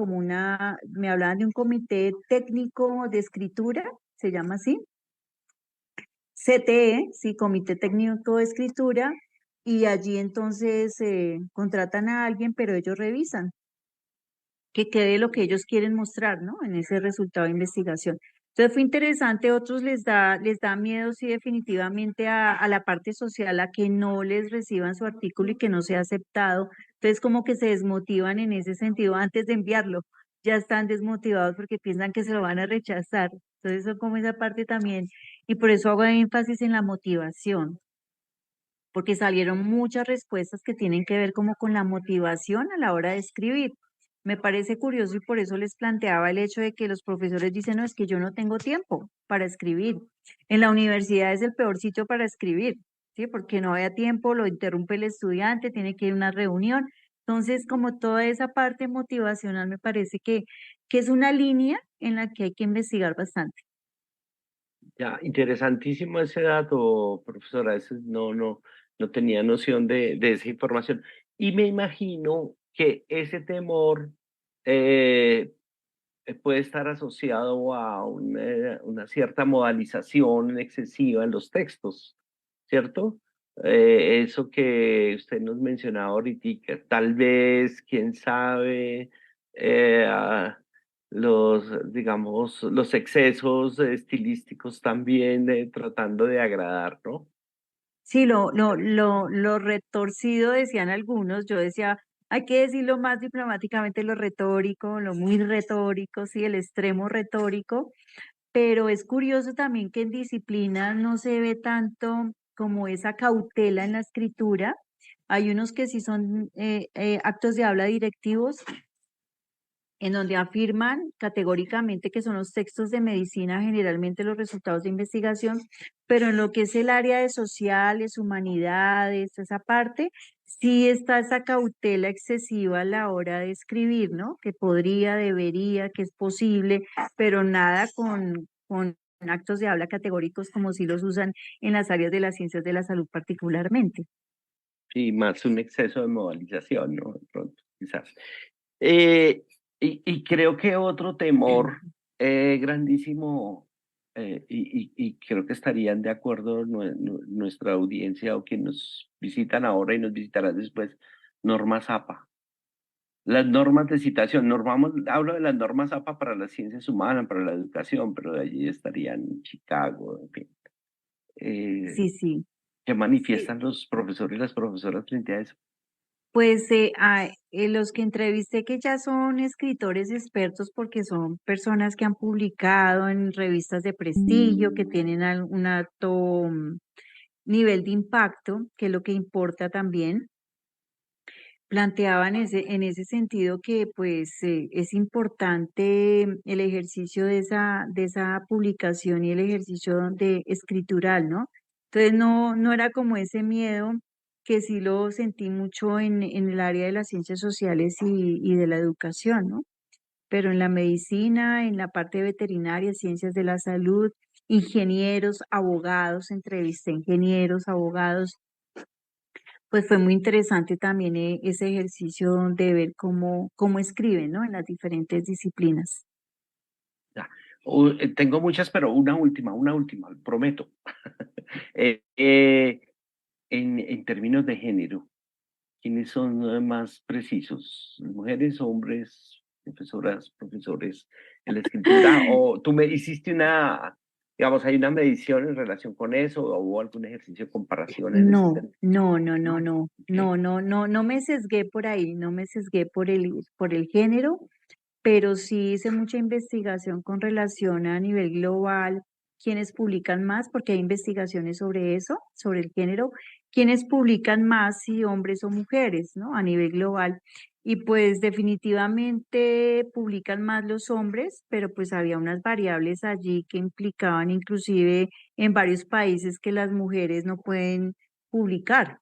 me hablaban de un comité técnico de escritura, se llama así, CTE, sí, Comité Técnico de Escritura, y allí entonces contratan a alguien, pero ellos revisan que quede lo que ellos quieren mostrar, ¿no? En ese resultado de investigación. Entonces fue interesante, otros les da miedo, sí, definitivamente a la parte social, a que no les reciban su artículo y que no sea aceptado. Entonces como que se desmotivan en ese sentido antes de enviarlo. Ya están desmotivados porque piensan que se lo van a rechazar. Entonces eso como esa parte también. Y por eso hago énfasis en la motivación, porque salieron muchas respuestas que tienen que ver como con la motivación a la hora de escribir. Me parece curioso y por eso les planteaba el hecho de que los profesores dicen, no, es que yo no tengo tiempo para escribir. En la universidad es el peor sitio para escribir, ¿sí? Porque no haya tiempo, lo interrumpe el estudiante, tiene que ir a una reunión. Entonces, como toda esa parte motivacional me parece que es una línea en la que hay que investigar bastante. Ya, interesantísimo ese dato, profesora. No tenía noción de esa información. Y me imagino que ese temor eh, puede estar asociado a una cierta modalización excesiva en los textos, ¿cierto? Eso que usted nos mencionaba ahorita, tal vez, quién sabe, digamos, los excesos estilísticos también, tratando de agradar, ¿no? Sí, lo retorcido decían algunos, yo decía, hay que decirlo más diplomáticamente, lo retórico, lo muy retórico, sí, el extremo retórico, pero es curioso también que en disciplina no se ve tanto como esa cautela en la escritura. Hay unos que sí son actos de habla directivos en donde afirman categóricamente que son los textos de medicina generalmente los resultados de investigación, pero en lo que es el área de sociales, humanidades, esa parte, sí está esa cautela excesiva a la hora de escribir, ¿no? Que podría, debería, que es posible, pero nada con actos de habla categóricos como si los usan en las áreas de las ciencias de la salud particularmente. Y más un exceso de modalización, ¿no? De pronto, quizás. Eh, y creo que otro temor grandísimo y creo que estarían de acuerdo nuestra audiencia o quienes nos visitan ahora y nos visitarán después, normas APA. Las normas de citación, hablo de las normas APA para las ciencias humanas, para la educación, pero de allí estarían Chicago, en fin, Sí, sí. que Sí, manifiestan los profesores y las profesoras frente a eso. pues los que entrevisté que ya son escritores expertos porque son personas que han publicado en revistas de prestigio, que tienen un alto nivel de impacto, que es lo que importa también, planteaban en ese sentido que pues es importante el ejercicio de esa publicación y el ejercicio de escritural, ¿no? Entonces no era como ese miedo que sí lo sentí mucho en el área de las ciencias sociales y de la educación, ¿no? Pero en la medicina, en la parte veterinaria, ciencias de la salud, ingenieros, abogados, entrevisté ingenieros, abogados, pues fue muy interesante también ese ejercicio de ver cómo escriben, ¿no? En las diferentes disciplinas. Ya. Tengo muchas, pero una última, prometo. Eh, eh, en términos de género, ¿quiénes son más precisos? ¿Mujeres, hombres, profesoras, profesores en la escritura? ¿O tú me hiciste digamos, hay una medición en relación con eso? ¿O hubo algún ejercicio de comparación en ese No, sentido? no, no, no, No, no, ok. no, no, no, no me sesgué por ahí, no me sesgué por el género, pero sí hice mucha investigación con relación a nivel global, quiénes publican más, porque hay investigaciones sobre eso, sobre el género, quiénes publican más, si hombres o mujeres, ¿no? A nivel global. Y pues definitivamente publican más los hombres, pero pues había unas variables allí que implicaban inclusive en varios países que las mujeres no pueden publicar,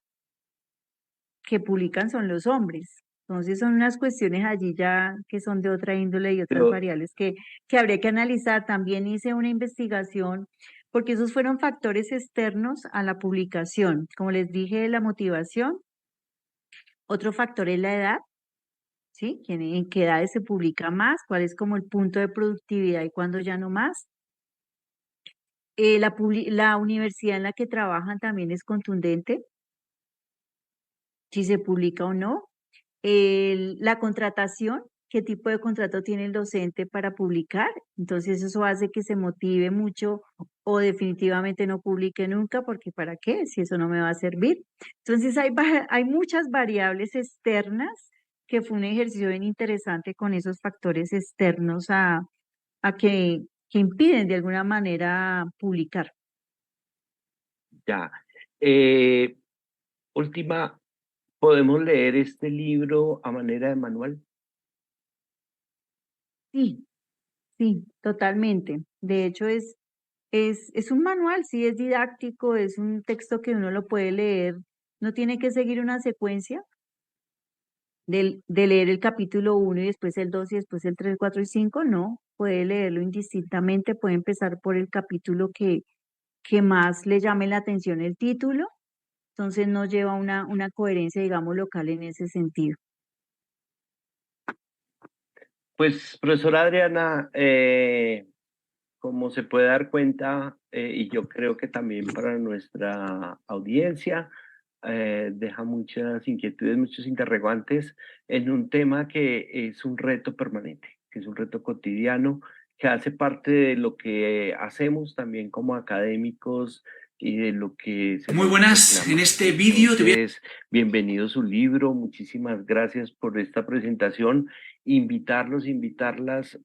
que publican son los hombres. Entonces son unas cuestiones allí ya que son de otra índole y otras Pero, variables que habría que analizar. También hice una investigación porque esos fueron factores externos a la publicación. Como les dije, la motivación. Otro factor es la edad, ¿sí? En qué edades se publica más, cuál es como el punto de productividad y cuándo ya no más. La universidad en la que trabajan también es contundente, si se publica o no. La contratación, qué tipo de contrato tiene el docente para publicar. Entonces eso hace que se motive mucho o definitivamente no publique nunca, porque ¿para qué? Si eso no me va a servir. Entonces hay muchas variables externas que fue un ejercicio bien interesante con esos factores externos a que impiden de alguna manera publicar. ya. Eh, última, ¿podemos leer este libro a manera de manual? Sí, sí, totalmente. De hecho, es un manual, sí, es didáctico, es un texto que uno lo puede leer, no tiene que seguir una secuencia de leer el capítulo 1 y después el 2 y después el 3 4 y 5 no, puede leerlo indistintamente, puede empezar por el capítulo que más le llame la atención el título, entonces no lleva una coherencia, digamos, local en ese sentido. Pues, profesora Adriana, como se puede dar cuenta, y yo creo que también para nuestra audiencia, deja muchas inquietudes, muchos interrogantes en un tema que es un reto permanente, que es un reto cotidiano, que hace parte de lo que hacemos también como académicos y de lo que se Muy nos buenas, en reclama. este vídeo te voy a... Entonces, bienvenido a su libro, muchísimas gracias por esta presentación. Invitarlas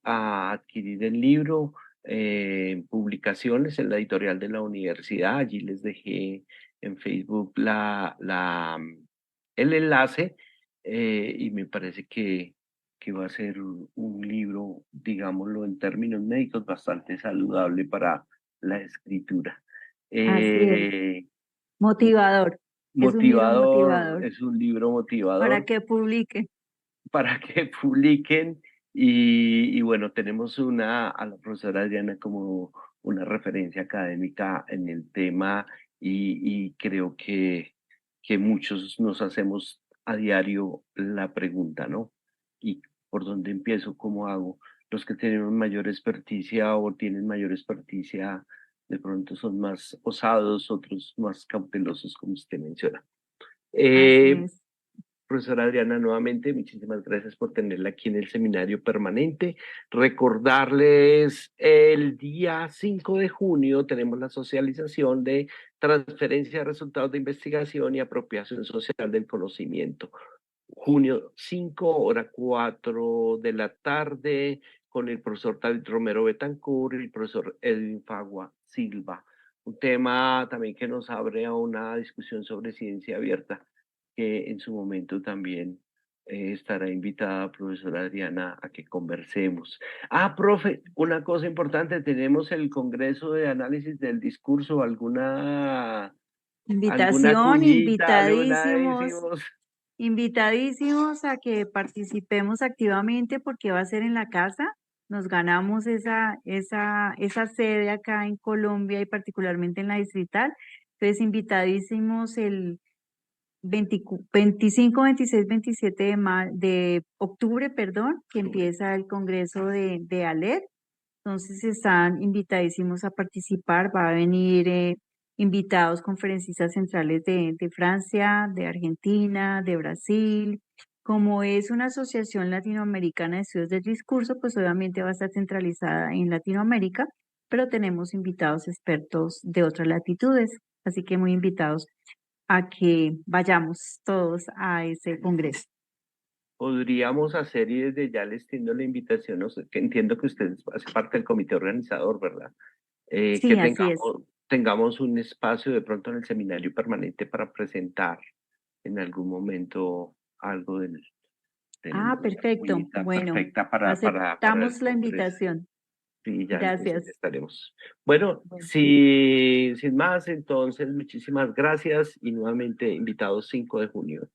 a adquirir el libro, publicaciones en la editorial de la universidad. Allí les dejé en Facebook el enlace, y me parece que va a ser un libro, digámoslo en términos médicos, bastante saludable para la escritura. Así es, Eh, motivador, es un libro Motivador, motivador es un libro para motivador que publique. para que publiquen y bueno, tenemos a la profesora Adriana como una referencia académica en el tema y creo que muchos nos hacemos a diario la pregunta, ¿no? ¿Y por dónde empiezo? ¿Cómo hago? los que tienen mayor experticia o tienen mayor experticia de pronto son más osados, otros más cautelosos, como usted menciona. Así es. Profesora Adriana, nuevamente, muchísimas gracias por tenerla aquí en el seminario permanente. Recordarles, el día 5 de junio tenemos la socialización de transferencia de resultados de investigación y apropiación social del conocimiento. Junio 5, hora 4 de la tarde, con el profesor David Romero Betancourt y el profesor Edwin Fagua Silva. Un tema también que nos abre a una discusión sobre ciencia abierta, que en su momento también estará invitada profesora Adriana a que conversemos. Profe, una cosa importante, tenemos el Congreso de Análisis del Discurso, alguna Invitación, cuñita, invitadísimos. Invitadísimos a que participemos activamente porque va a ser en la casa. Nos ganamos esa sede acá en Colombia y particularmente en la distrital. Entonces, invitadísimos el 25, 26, 27 de octubre, perdón, que empieza el Congreso de ALED. Entonces, están invitadísimos a participar. Va a venir invitados conferencistas centrales de Francia, de Argentina, de Brasil. Como es una asociación latinoamericana de estudios del discurso, pues obviamente va a estar centralizada en Latinoamérica, pero tenemos invitados expertos de otras latitudes, así que muy invitados a que vayamos todos a ese congreso. Podríamos hacer, y desde ya les extiendo la invitación, que entiendo que usted hace parte del comité organizador, ¿verdad? Sí, que así es. tengamos un espacio de pronto en el seminario permanente para presentar en algún momento algo del perfecto. Bueno, aceptamos la invitación. Sí, ya gracias. Estaremos. Bueno, sin más, entonces, muchísimas gracias y nuevamente invitados 5 de junio.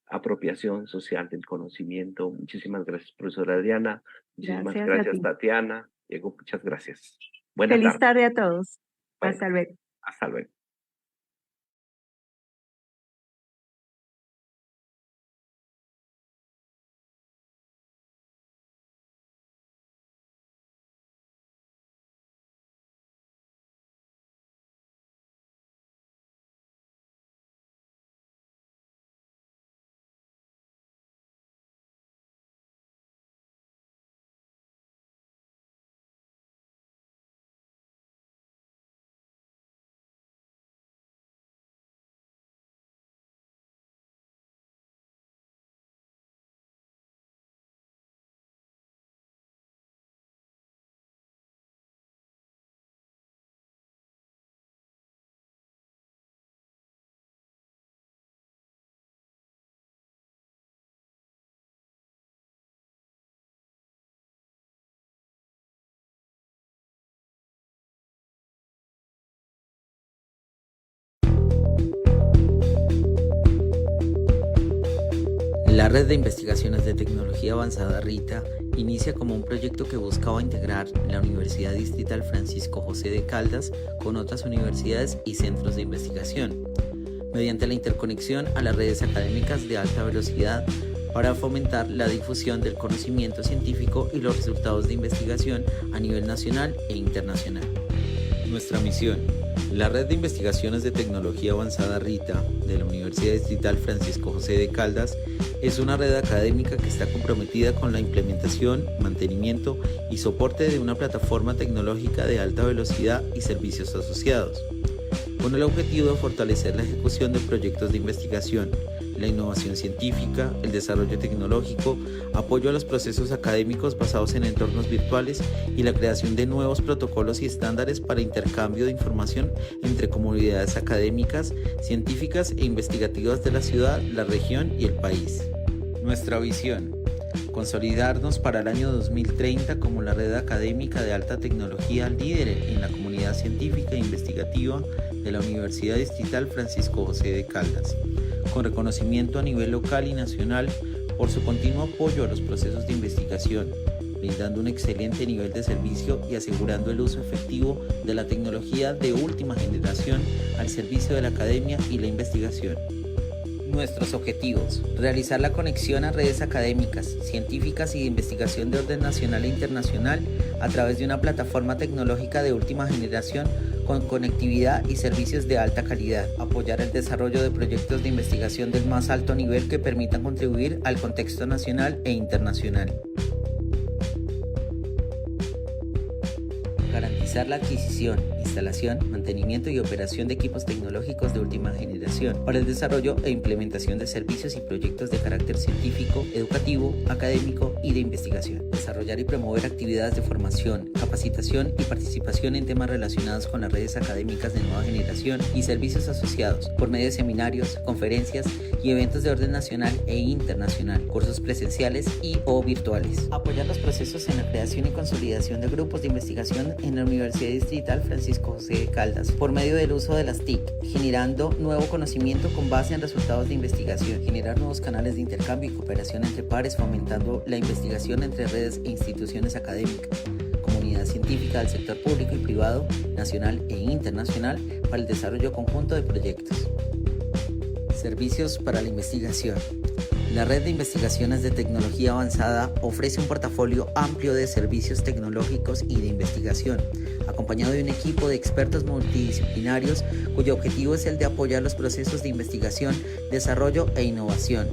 Apropiación social del conocimiento. Muchísimas gracias, profesora Adriana. Muchísimas gracias Tatiana. Diego, muchas gracias. Feliz tarde a todos. Bueno, hasta luego. Hasta luego. La Red de Investigaciones de Tecnología Avanzada RITA inicia como un proyecto que buscaba integrar la Universidad Distrital Francisco José de Caldas con otras universidades y centros de investigación, mediante la interconexión a las redes académicas de alta velocidad para fomentar la difusión del conocimiento científico y los resultados de investigación a nivel nacional e internacional. Nuestra misión: la Red de Investigaciones de Tecnología Avanzada RITA de la Universidad Distrital Francisco José de Caldas es una red académica que está comprometida con la implementación, mantenimiento y soporte de una plataforma tecnológica de alta velocidad y servicios asociados, con el objetivo de fortalecer la ejecución de proyectos de investigación, la innovación científica, el desarrollo tecnológico, apoyo a los procesos académicos basados en entornos virtuales y la creación de nuevos protocolos y estándares para intercambio de información entre comunidades académicas, científicas e investigativas de la ciudad, la región y el país. Nuestra visión: consolidarnos para el año 2030 como la red académica de alta tecnología líder en la comunidad científica e investigativa de la Universidad Distrital Francisco José de Caldas, con reconocimiento a nivel local y nacional por su continuo apoyo a los procesos de investigación, brindando un excelente nivel de servicio y asegurando el uso efectivo de la tecnología de última generación al servicio de la academia y la investigación. Nuestros objetivos: realizar la conexión a redes académicas, científicas y de investigación de orden nacional e internacional a través de una plataforma tecnológica de última generación con conectividad y servicios de alta calidad. Apoyar el desarrollo de proyectos de investigación del más alto nivel que permitan contribuir al contexto nacional e internacional. Garantizar la adquisición, instalación, mantenimiento y operación de equipos tecnológicos de última generación para el desarrollo e implementación de servicios y proyectos de carácter científico, educativo, académico y de investigación. Desarrollar y promover actividades de formación, capacitación y participación en temas relacionados con las redes académicas de nueva generación y servicios asociados por medio de seminarios, conferencias y eventos de orden nacional e internacional, cursos presenciales y o virtuales. Apoyar los procesos en la creación y consolidación de grupos de investigación en la Universidad Distrital Francisco José de Caldas por medio del uso de las TIC, generando nuevo conocimiento con base en resultados de investigación, generar nuevos canales de intercambio y cooperación entre pares, fomentando la investigación entre redes e instituciones académicas, comunidad científica del sector público y privado, nacional e internacional, para el desarrollo conjunto de proyectos. Servicios para la investigación. La Red de Investigaciones de Tecnología Avanzada ofrece un portafolio amplio de servicios tecnológicos y de investigación, acompañado de un equipo de expertos multidisciplinarios cuyo objetivo es el de apoyar los procesos de investigación, desarrollo e innovación,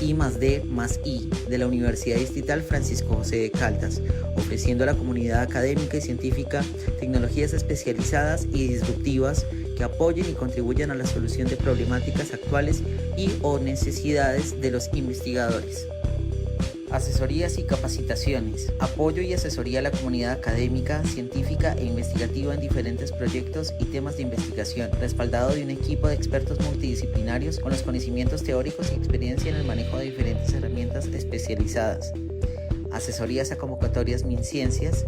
I+D+I, de la Universidad Distrital Francisco José de Caldas, ofreciendo a la comunidad académica y científica tecnologías especializadas y disruptivas que apoyen y contribuyan a la solución de problemáticas actuales y o necesidades de los investigadores. Asesorías y capacitaciones. Apoyo y asesoría a la comunidad académica, científica e investigativa en diferentes proyectos y temas de investigación, respaldado de un equipo de expertos multidisciplinarios con los conocimientos teóricos y experiencia en el manejo de diferentes herramientas especializadas. Asesorías a convocatorias MinCiencias.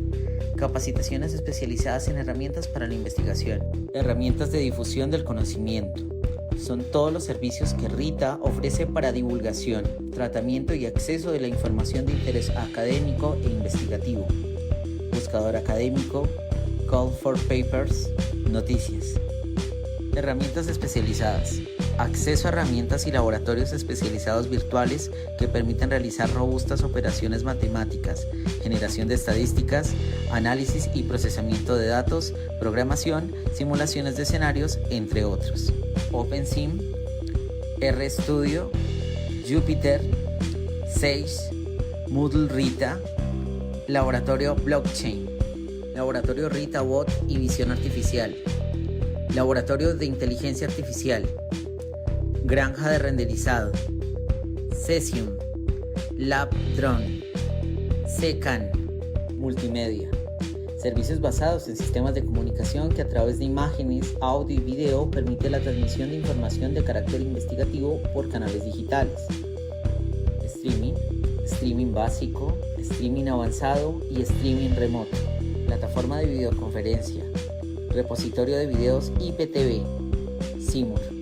Capacitaciones especializadas en herramientas para la investigación. Herramientas de difusión del conocimiento. Son todos los servicios que RITA ofrece para divulgación, tratamiento y acceso de la información de interés académico e investigativo. Buscador académico, Call for Papers, noticias. Herramientas especializadas. Acceso a herramientas y laboratorios especializados virtuales que permiten realizar robustas operaciones matemáticas, generación de estadísticas, análisis y procesamiento de datos, programación, simulaciones de escenarios, entre otros. OpenSim, RStudio, Jupyter, Sage, Moodle RITA, Laboratorio Blockchain, Laboratorio RITA Bot y Visión Artificial, Laboratorio de Inteligencia Artificial, Granja de Renderizado, Cesium, Lab Drone, CECAN, Multimedia. Servicios basados en sistemas de comunicación que a través de imágenes, audio y video permite la transmisión de información de carácter investigativo por canales digitales. Streaming, streaming básico, streaming avanzado y streaming remoto. Plataforma de videoconferencia, repositorio de videos IPTV, Simur.